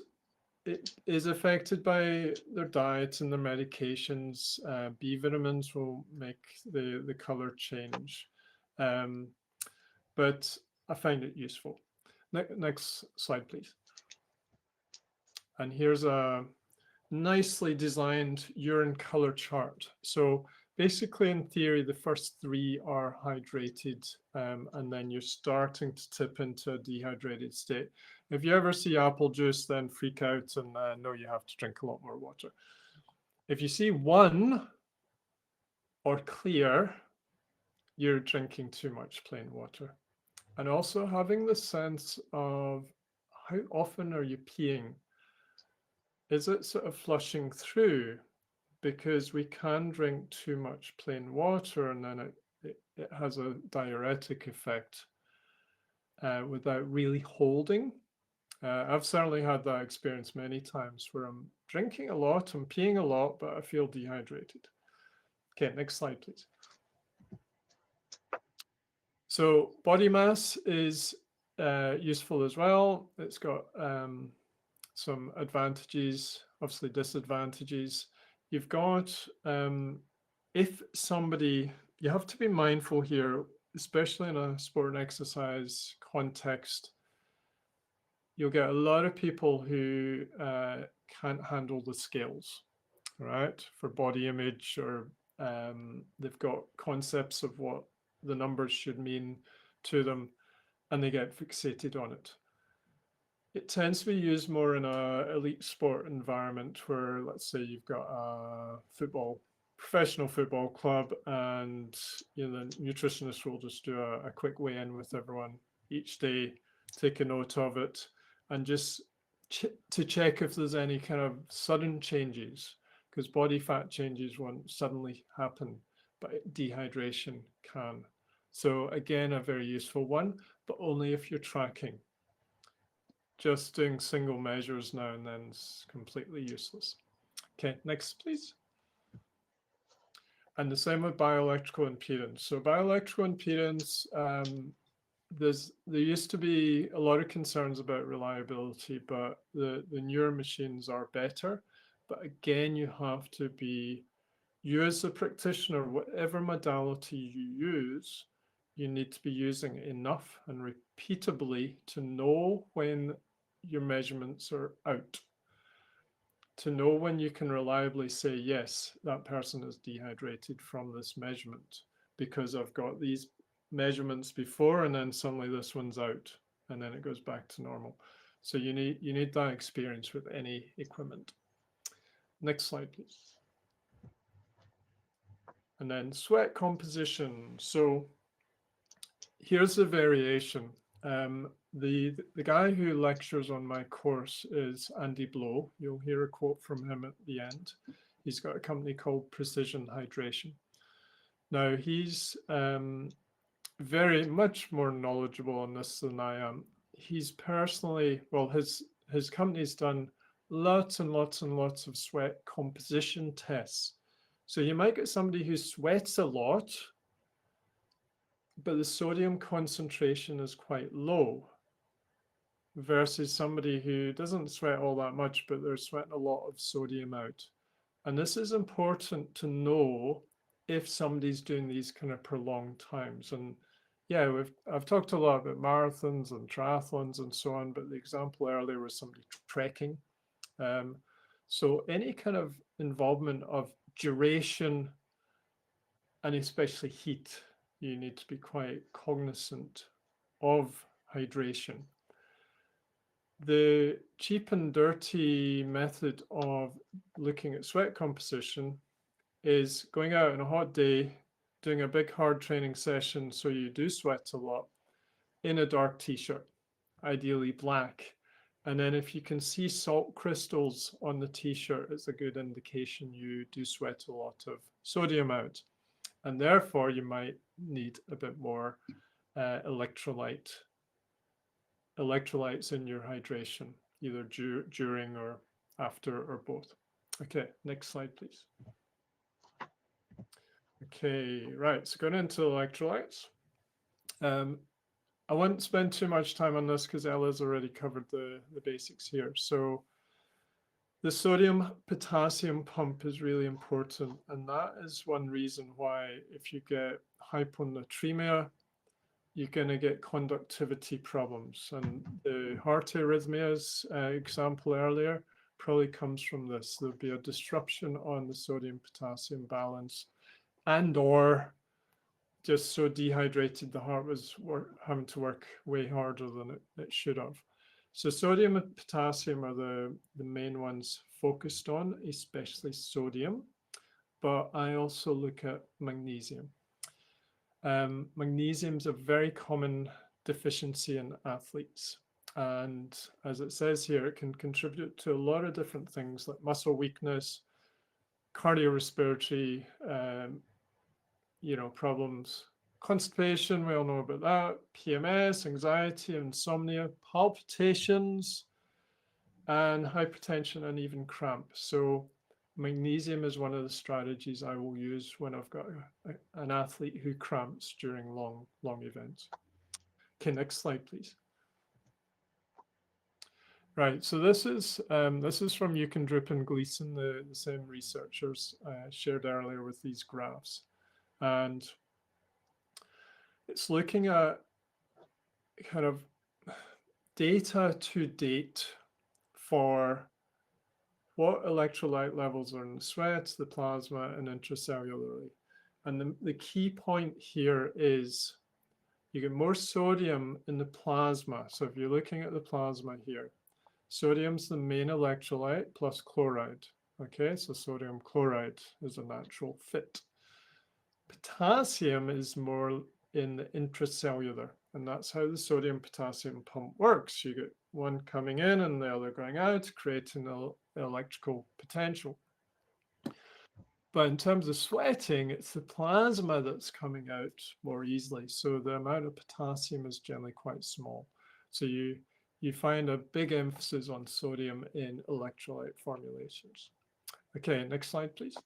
it is affected by their diet and their medications. B vitamins will make the color change. But I find it useful. Next slide, please. And here's a nicely designed urine color chart. So basically, in theory, the first three are hydrated, and then you're starting to tip into a dehydrated state. If you ever see apple juice, then freak out and know you have to drink a lot more water. If you see one or clear, you're drinking too much plain water. And also having the sense of how often are you peeing? Is it sort of flushing through? Because we can drink too much plain water and then it has a diuretic effect without really holding. I've certainly had that experience many times where I'm drinking a lot, I'm peeing a lot, but I feel dehydrated. Okay, next slide, please. So body mass is useful as well. It's got some advantages, obviously disadvantages. You've got, if somebody, you have to be mindful here, especially in a sport and exercise context, you'll get a lot of people who can't handle the scales, right? For body image, or they've got concepts of what the numbers should mean to them, and they get fixated on it. It tends to be used more in a elite sport environment where, let's say, you've got a professional football club, and the nutritionist will just do a quick weigh-in with everyone each day, take a note of it, and just to check if there's any kind of sudden changes, because body fat changes won't suddenly happen, but dehydration can. So again, a very useful one, but only if you're tracking. Just doing single measures now and then is completely useless. Okay, next, please. And the same with bioelectrical impedance. So bioelectrical impedance, there used to be a lot of concerns about reliability, but the newer machines are better. But again, you have to be, you as a practitioner, whatever modality you use, you need to be using enough and repeatably to know when your measurements are out, to know when you can reliably say, yes, that person is dehydrated from this measurement because I've got these measurements before and then suddenly this one's out and then it goes back to normal. So you need that experience with any equipment. Next slide, please. And then sweat composition. So here's the variation. The guy who lectures on my course is Andy Blow. You'll hear a quote from him at the end. He's got a company called Precision Hydration. Now he's very much more knowledgeable on this than I am. He's personally, well, his company's done lots and lots and lots of sweat composition tests. So you might get somebody who sweats a lot, but the sodium concentration is quite low, versus somebody who doesn't sweat all that much, but they're sweating a lot of sodium out. And this is important to know if somebody's doing these kind of prolonged times. And yeah, I've talked a lot about marathons and triathlons and so on, but the example earlier was somebody trekking. So any kind of involvement of duration and especially heat, you need to be quite cognizant of hydration. The cheap and dirty method of looking at sweat composition is going out on a hot day, doing a big hard training session so you do sweat a lot in a dark t-shirt, ideally black. And then if you can see salt crystals on the t-shirt, it's a good indication you do sweat a lot of sodium out. And therefore you might need a bit more electrolytes in your hydration, either during or after or both. Okay, next slide, please. Okay, right, so going into electrolytes. I won't spend too much time on this because Ella's already covered the basics here. So the sodium potassium pump is really important. And that is one reason why if you get hyponatremia, you're going to get conductivity problems. And the heart arrhythmias example earlier probably comes from this. There'll be a disruption on the sodium potassium balance, and or just so dehydrated the heart was having to work way harder than it should have. So sodium and potassium are the main ones focused on, especially sodium, but I also look at magnesium. Magnesium is a very common deficiency in athletes. And as it says here, it can contribute to a lot of different things like muscle weakness, cardiorespiratory problems, constipation, we all know about that, PMS, anxiety, insomnia, palpitations, and hypertension, and even cramp. So magnesium is one of the strategies I will use when I've got an athlete who cramps during long events. Okay, next slide, please. Right, so this is from Drup and Gleason, the same researchers shared earlier with these graphs. And it's looking at kind of data to date for what electrolyte levels are in the sweat, the plasma, and intracellularly. And the key point here is you get more sodium in the plasma. So if you're looking at the plasma here, sodium's the main electrolyte plus chloride. Okay, so sodium chloride is a natural fit. Potassium is more in the intracellular, and that's how the sodium potassium pump works. You get one coming in and the other going out, creating the electrical potential. But in terms of sweating, it's the plasma that's coming out more easily. So the amount of potassium is generally quite small. So you find a big emphasis on sodium in electrolyte formulations. Okay, next slide, please.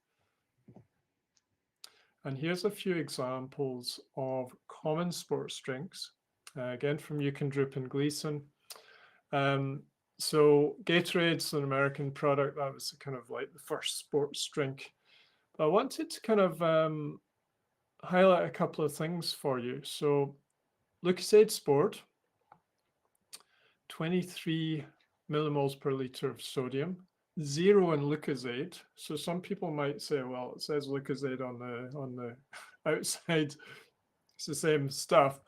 And here's a few examples of common sports drinks, again from Drup and Gleason. So Gatorade's an American product. That was kind of like the first sports drink. But I wanted to kind of highlight a couple of things for you. So Lucozade Sport, 23 millimoles per liter of sodium, 0 in Lucozade. So some people might say, well, it says Lucozade on the outside. It's the same stuff.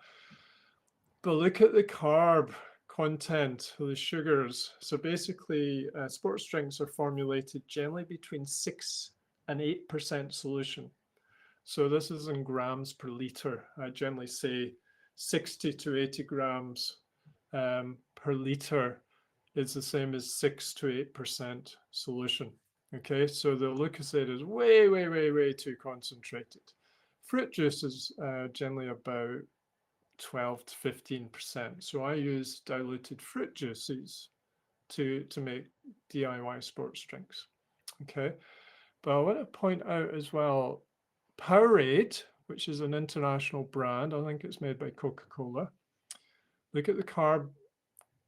But look at the carb content, the sugars. So basically, sports drinks are formulated generally between 6 and 8% solution. So this is in grams per liter. I generally say 60 to 80 grams per liter is the same as 6 to 8% solution. Okay, so the Lucozade is way too concentrated. Fruit juice is generally about 12 to 15%. So I use diluted fruit juices to make DIY sports drinks. Okay, but I want to point out as well, Powerade, which is an international brand, I think it's made by Coca-Cola. Look at the carb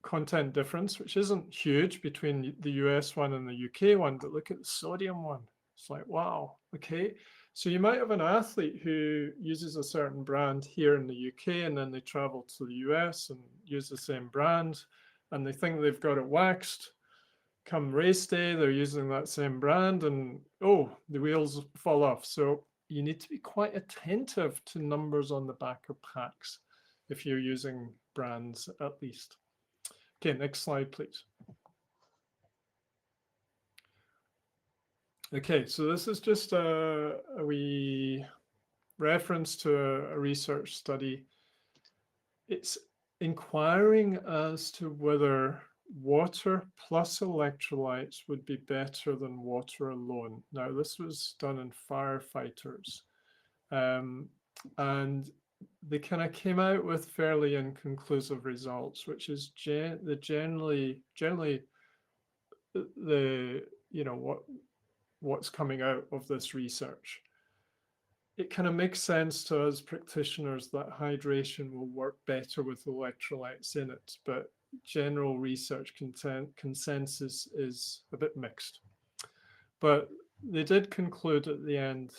content difference, which isn't huge between the US one and the UK one, but look at the sodium one. It's like, wow, okay. So you might have an athlete who uses a certain brand here in the UK, and then they travel to the US and use the same brand, and they think they've got it waxed. Come race day, they're using that same brand, and oh, the wheels fall off. So you need to be quite attentive to numbers on the back of packs if you're using brands at least. Okay, next slide, please. Okay, so this is just a wee reference to a research study. It's inquiring as to whether water plus electrolytes would be better than water alone. Now, this was done in firefighters, and they kind of came out with fairly inconclusive results, which is generally the what's coming out of this research. It kind of makes sense to us practitioners that hydration will work better with electrolytes in it, but general research consensus is a bit mixed. But they did conclude at the end,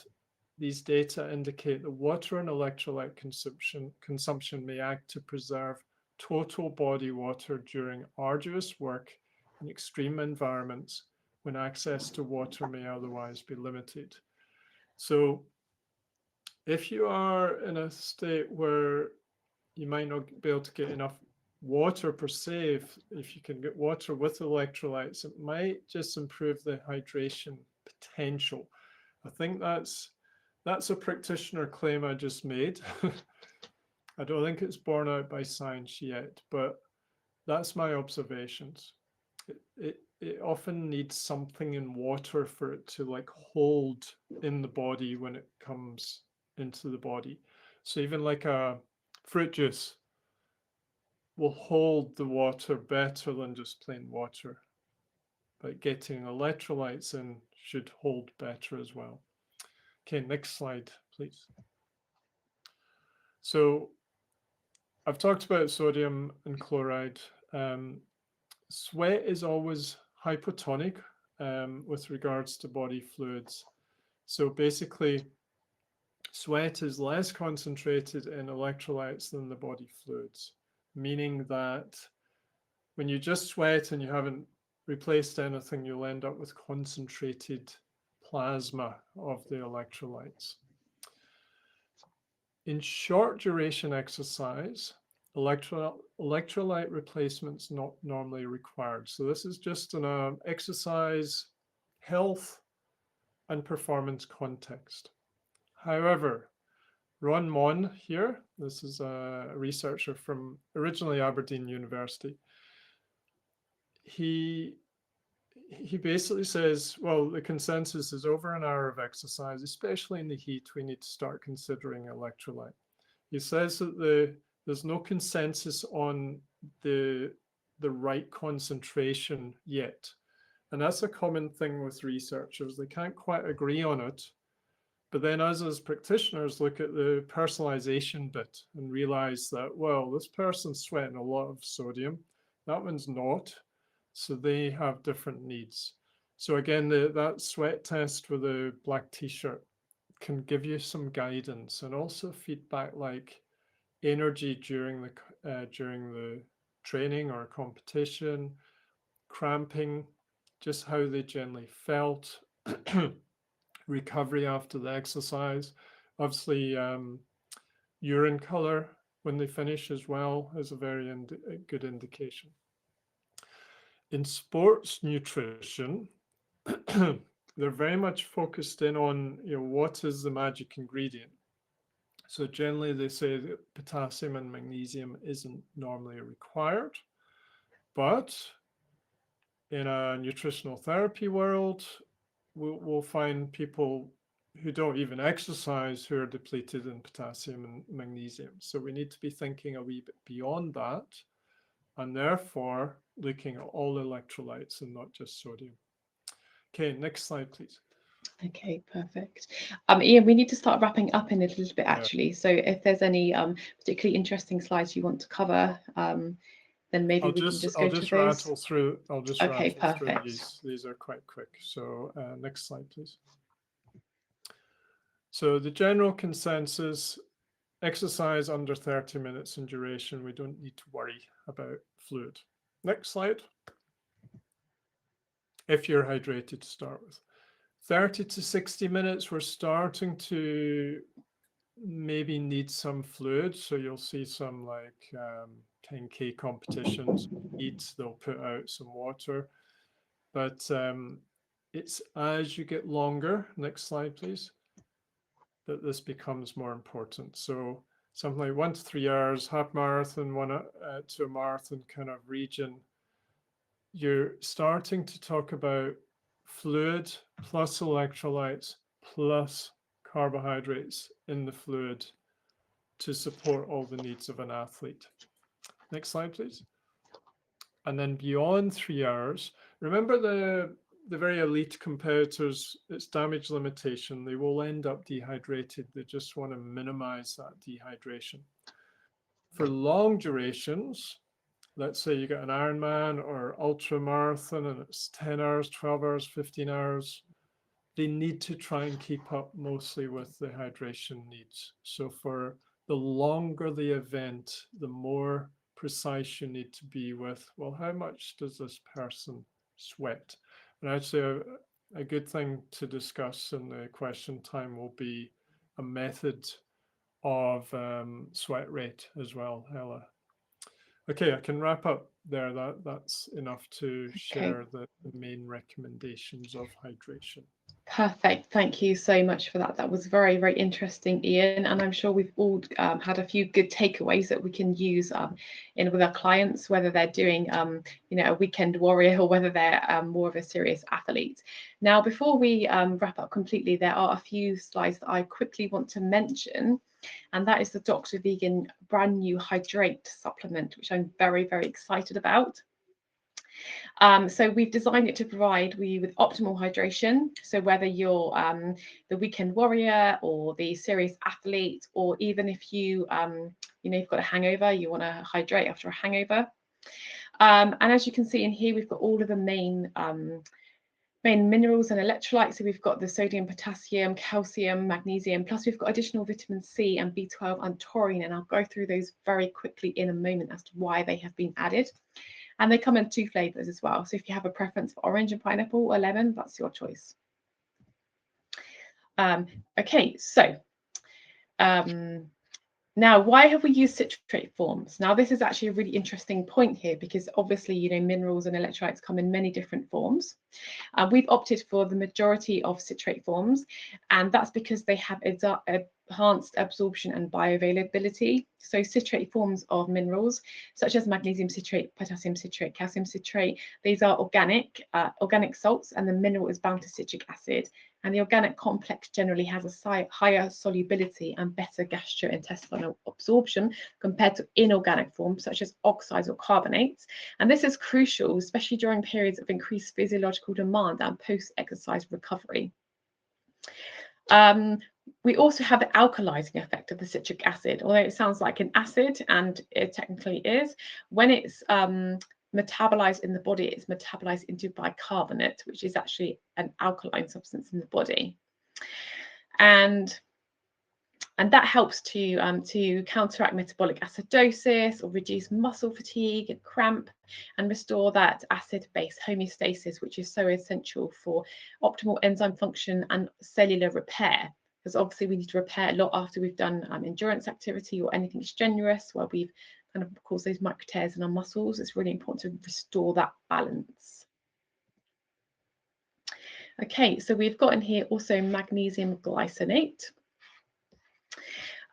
these data indicate that water and electrolyte consumption may act to preserve total body water during arduous work in extreme environments when access to water may otherwise be limited. So if you are in a state where you might not be able to get enough water per se, if you can get water with electrolytes, it might just improve the hydration potential. I think that's a practitioner claim I just made. I don't think it's borne out by science yet, but that's my observations. It often needs something in water for it to like hold in the body when it comes into the body. So even like a fruit juice will hold the water better than just plain water. But getting electrolytes in should hold better as well. Okay, next slide, please. So I've talked about sodium and chloride. Sweat is always hypotonic with regards to body fluids. So basically, sweat is less concentrated in electrolytes than the body fluids, meaning that when you just sweat and you haven't replaced anything, you'll end up with concentrated plasma of the electrolytes. In short duration exercise, electrolyte replacement's not normally required. So this is just an exercise, health, and performance context. However, Ron Mon here, this is a researcher from originally Aberdeen University. He basically says, well, the consensus is over an hour of exercise, especially in the heat, we need to start considering electrolyte. He says that there's no consensus on the right concentration yet. And that's a common thing with researchers. They can't quite agree on it. But then us as practitioners look at the personalization bit and realize that, well, this person's sweating a lot of sodium. That one's not. So they have different needs. So again, that sweat test with a black t-shirt can give you some guidance and also feedback like energy during the training or competition, cramping, just how they generally felt, recovery after the exercise. Obviously, urine color when they finish as well is a very good indication. In sports nutrition, they're very much focused in on, what is the magic ingredient. So generally they say that potassium and magnesium isn't normally required, but in a nutritional therapy world, we'll find people who don't even exercise who are depleted in potassium and magnesium. So we need to be thinking a wee bit beyond that, and therefore looking at all electrolytes and not just sodium. Okay, next slide, please.
Okay, perfect. Ian, we need to start wrapping up in a little bit actually. So if there's any particularly interesting slides you want to cover, then maybe we can just go to those.
Rattle through. I'll just
okay,
rattle
perfect.
through these. These are quite quick. So next slide, please. So the general consensus, exercise under 30 minutes in duration, we don't need to worry about fluid. Next slide. If you're hydrated to start with. 30 to 60 minutes, we're starting to maybe need some fluid. So you'll see some like 10K competitions, they'll put out some water. But it's as you get longer, next slide, please, that this becomes more important. So something like 1 to 3 hours, half marathon, 1 to a marathon kind of region, you're starting to talk about fluid plus electrolytes plus carbohydrates in the fluid to support all the needs of an athlete. Next slide, please. And then beyond 3 hours, remember the very elite competitors, it's damage limitation. They will end up dehydrated. They just want to minimize that dehydration. For long durations, let's say you got an Ironman or ultra marathon and it's 10 hours, 12 hours, 15 hours, they need to try and keep up mostly with the hydration needs. So for the longer the event, the more precise you need to be with, well, how much does this person sweat? And I'd say a good thing to discuss in the question time will be a method of sweat rate as well, Ella. Okay, I can wrap up there. That's enough to share the main recommendations of hydration.
Perfect. Thank you so much for that. That was very, very interesting, Ian. And I'm sure we've all had a few good takeaways that we can use with our clients, whether they're doing, a weekend warrior or whether they're more of a serious athlete. Now, before we wrap up completely, there are a few slides that I quickly want to mention. And that is the DR.VEGAN brand new Hydrate supplement, which I'm very, very excited about. So we've designed it to provide you with optimal hydration. So whether you're the weekend warrior or the serious athlete, or even if you've got a hangover, you want to hydrate after a hangover. And as you can see in here, we've got all of the main minerals and electrolytes. So we've got the sodium, potassium, calcium, magnesium, plus we've got additional vitamin C and B12 and taurine. And I'll go through those very quickly in a moment as to why they have been added. And they come in 2 flavors as well. So if you have a preference for orange and pineapple or lemon, that's your choice. Okay, so now, why have we used citrate forms? Now, this is actually a really interesting point here because obviously, minerals and electrolytes come in many different forms. We've opted for the majority of citrate forms, and that's because they have enhanced absorption and bioavailability. So citrate forms of minerals, such as magnesium citrate, potassium citrate, calcium citrate, these are organic salts, and the mineral is bound to citric acid. And the organic complex generally has a higher solubility and better gastrointestinal absorption compared to inorganic forms such as oxides or carbonates. And this is crucial, especially during periods of increased physiological demand and post-exercise recovery. We also have the alkalizing effect of the citric acid, although it sounds like an acid, and it technically is. When it's metabolized in the body, it's metabolized into bicarbonate, which is actually an alkaline substance in the body, and that helps to counteract metabolic acidosis or reduce muscle fatigue and cramp and restore that acid-base homeostasis, which is so essential for optimal enzyme function and cellular repair. Because obviously we need to repair a lot after we've done endurance activity or anything strenuous where we've kind of caused those micro tears in our muscles. It's really important to restore that balance. Okay, so we've got in here also magnesium glycinate.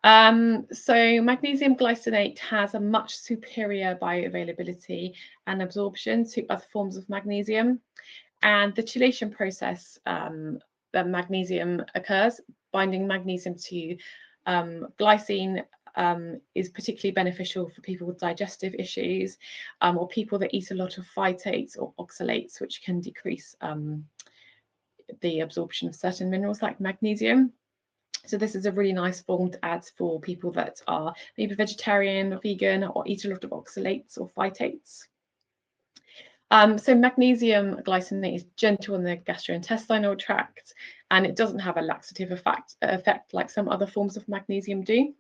So magnesium glycinate has a much superior bioavailability and absorption to other forms of magnesium. And the chelation process that magnesium occurs, binding magnesium to glycine, is particularly beneficial for people with digestive issues or people that eat a lot of phytates or oxalates, which can decrease the absorption of certain minerals like magnesium. So this is a really nice form to add for people that are maybe vegetarian or vegan or eat a lot of oxalates or phytates. So magnesium glycinate is gentle in the gastrointestinal tract, and it doesn't have a laxative effect like some other forms of magnesium do.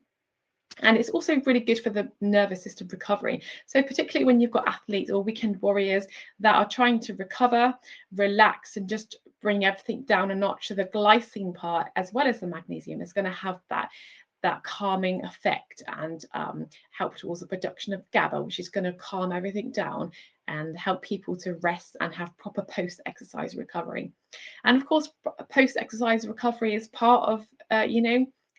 And it's also really good for the nervous system recovery. So particularly when you've got athletes or weekend warriors that are trying to recover, relax, and just bring everything down a notch. So the glycine part, as well as the magnesium, is going to have that that calming effect and help towards the production of GABA, which is going to calm everything down and help people to rest and have proper post-exercise recovery. And of course, post-exercise recovery is part of,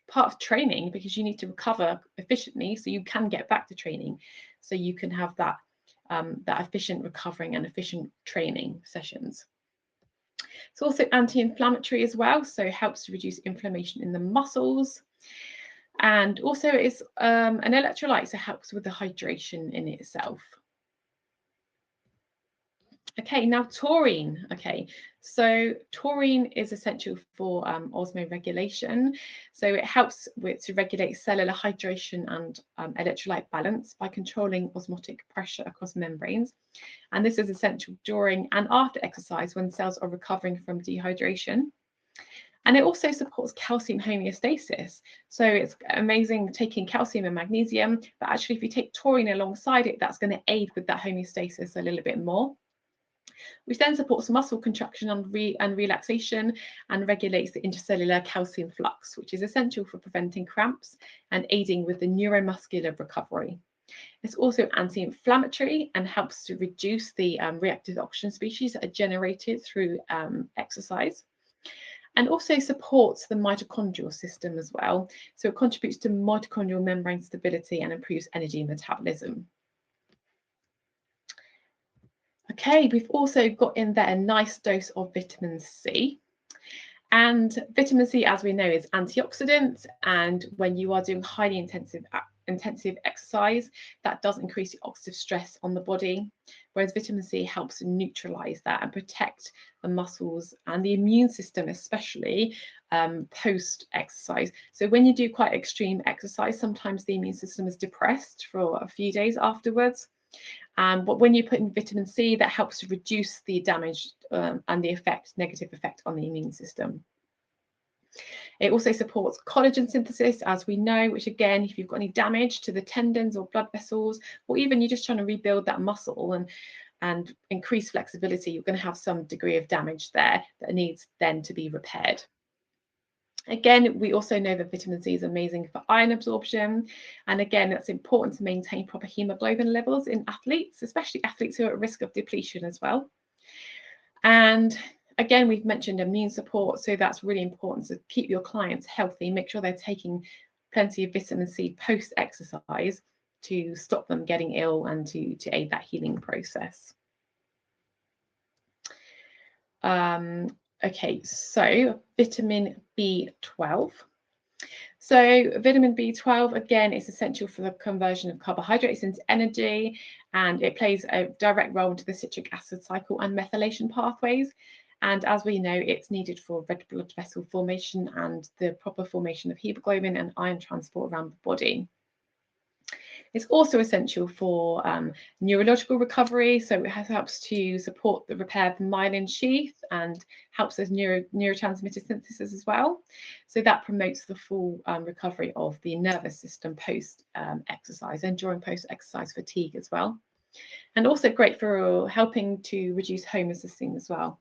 part of training, because you need to recover efficiently so you can get back to training, so you can have that efficient recovering and efficient training sessions. It's also anti-inflammatory as well, so it helps to reduce inflammation in the muscles. And also it's an electrolyte, so it helps with the hydration in itself. Okay, now taurine. Okay, so taurine is essential for osmoregulation. So it helps to regulate cellular hydration and electrolyte balance by controlling osmotic pressure across membranes. And this is essential during and after exercise when cells are recovering from dehydration. And it also supports calcium homeostasis. So it's amazing taking calcium and magnesium, but actually if you take taurine alongside it, that's going to aid with that homeostasis a little bit more, which then supports muscle contraction and relaxation and regulates the intercellular calcium flux, which is essential for preventing cramps and aiding with the neuromuscular recovery. It's also anti-inflammatory and helps to reduce the reactive oxygen species that are generated through exercise, and also supports the mitochondrial system as well. So it contributes to mitochondrial membrane stability and improves energy metabolism. Okay, we've also got in there a nice dose of vitamin C. And vitamin C, as we know, is antioxidant. And when you are doing highly intensive exercise, that does increase the oxidative stress on the body. Whereas vitamin C helps neutralize that and protect the muscles and the immune system, especially post-exercise. So when you do quite extreme exercise, sometimes the immune system is depressed for a few days afterwards. But when you put in vitamin C, that helps to reduce the damage and the negative effect on the immune system. It also supports collagen synthesis, as we know, which again, if you've got any damage to the tendons or blood vessels, or even you're just trying to rebuild that muscle and increase flexibility, you're going to have some degree of damage there that needs then to be repaired. Again, we also know that vitamin C is amazing for iron absorption. And again, it's important to maintain proper hemoglobin levels in athletes, especially athletes who are at risk of depletion as well. And again, we've mentioned immune support. So that's really important to keep your clients healthy, make sure they're taking plenty of vitamin C post-exercise to stop them getting ill and to aid that healing process. Okay, so vitamin B12. So vitamin B12, again, is essential for the conversion of carbohydrates into energy, and it plays a direct role into the citric acid cycle and methylation pathways. And as we know, it's needed for red blood vessel formation and the proper formation of hemoglobin and iron transport around the body. It's also essential for neurological recovery, so it helps to support the repair of the myelin sheath and helps with neurotransmitter synthesis as well. So that promotes the full recovery of the nervous system post-exercise and during post-exercise fatigue as well. And also great for helping to reduce homocysteine as well.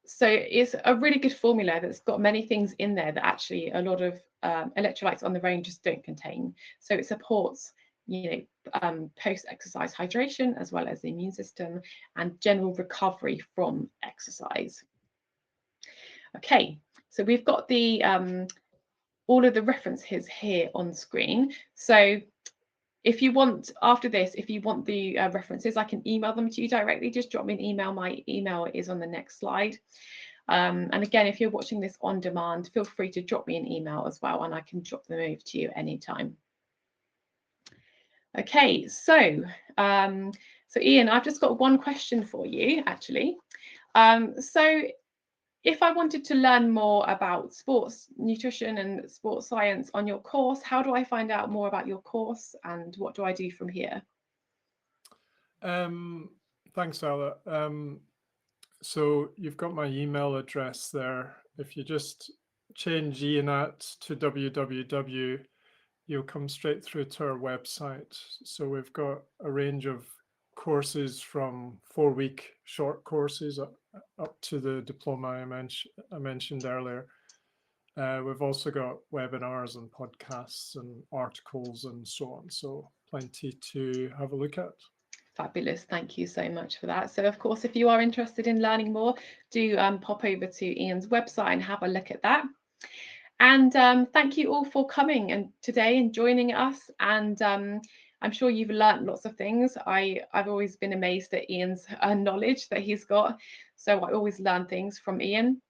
So it's a really good formula that's got many things in there that actually a lot of electrolytes on their own just don't contain. So it supports, post-exercise hydration as well as the immune system and general recovery from exercise. Okay, so we've got the all of the references here on screen. So if you want, after this, if you want the references, I can email them to you directly. Just drop me an email. My email is on the next slide. And again, if you're watching this on demand, feel free to drop me an email as well, and I can drop them over to you anytime. Okay, so Ian, I've just got one question for you, actually. So if I wanted to learn more about sports nutrition and sports science on your course, how do I find out more about your course and what do I do from here?
Thanks, Ella. So you've got my email address there. If you just change IANAT to www, you'll come straight through to our website. So we've got a range of courses from 4-week short courses up to the diploma I mentioned earlier. We've also got webinars and podcasts and articles and so on. So plenty to have a look at.
Fabulous. Thank you so much for that. So, of course, if you are interested in learning more, do pop over to Ian's website and have a look at that. And thank you all for coming and today and joining us. And I'm sure you've learned lots of things. I've always been amazed at Ian's knowledge that he's got. So I always learn things from Ian.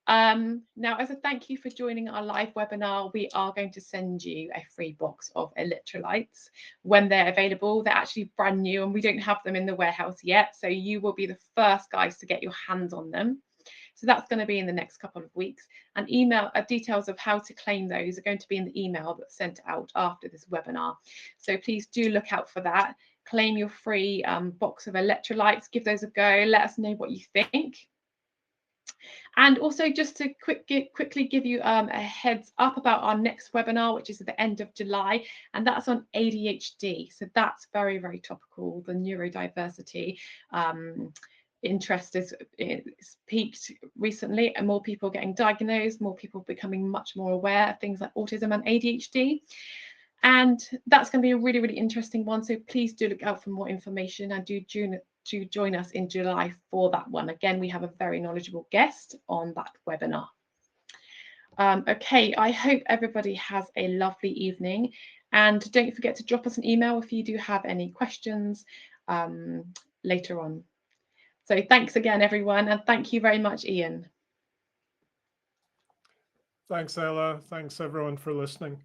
Now, as a thank you for joining our live webinar, we are going to send you a free box of electrolytes when they're available. They're actually brand new and we don't have them in the warehouse yet. So you will be the first guys to get your hands on them. So that's going to be in the next couple of weeks. And email details of how to claim those are going to be in the email that's sent out after this webinar. So please do look out for that. Claim your free box of electrolytes. Give those a go. Let us know what you think. And also just to quickly give you a heads up about our next webinar, which is at the end of July, and that's on ADHD. So that's very, very topical, the neurodiversity. Interest is peaked recently and more people getting diagnosed, more people becoming much more aware of things like autism and ADHD. And that's going to be a really, really interesting one. So please do look out for more information and do join us in July for that one. Again, we have a very knowledgeable guest on that webinar. Okay, I hope everybody has a lovely evening. And don't forget to drop us an email if you do have any questions later on. So thanks again, everyone. And thank you very much, Ian.
Thanks, Ella. Thanks, everyone, for listening.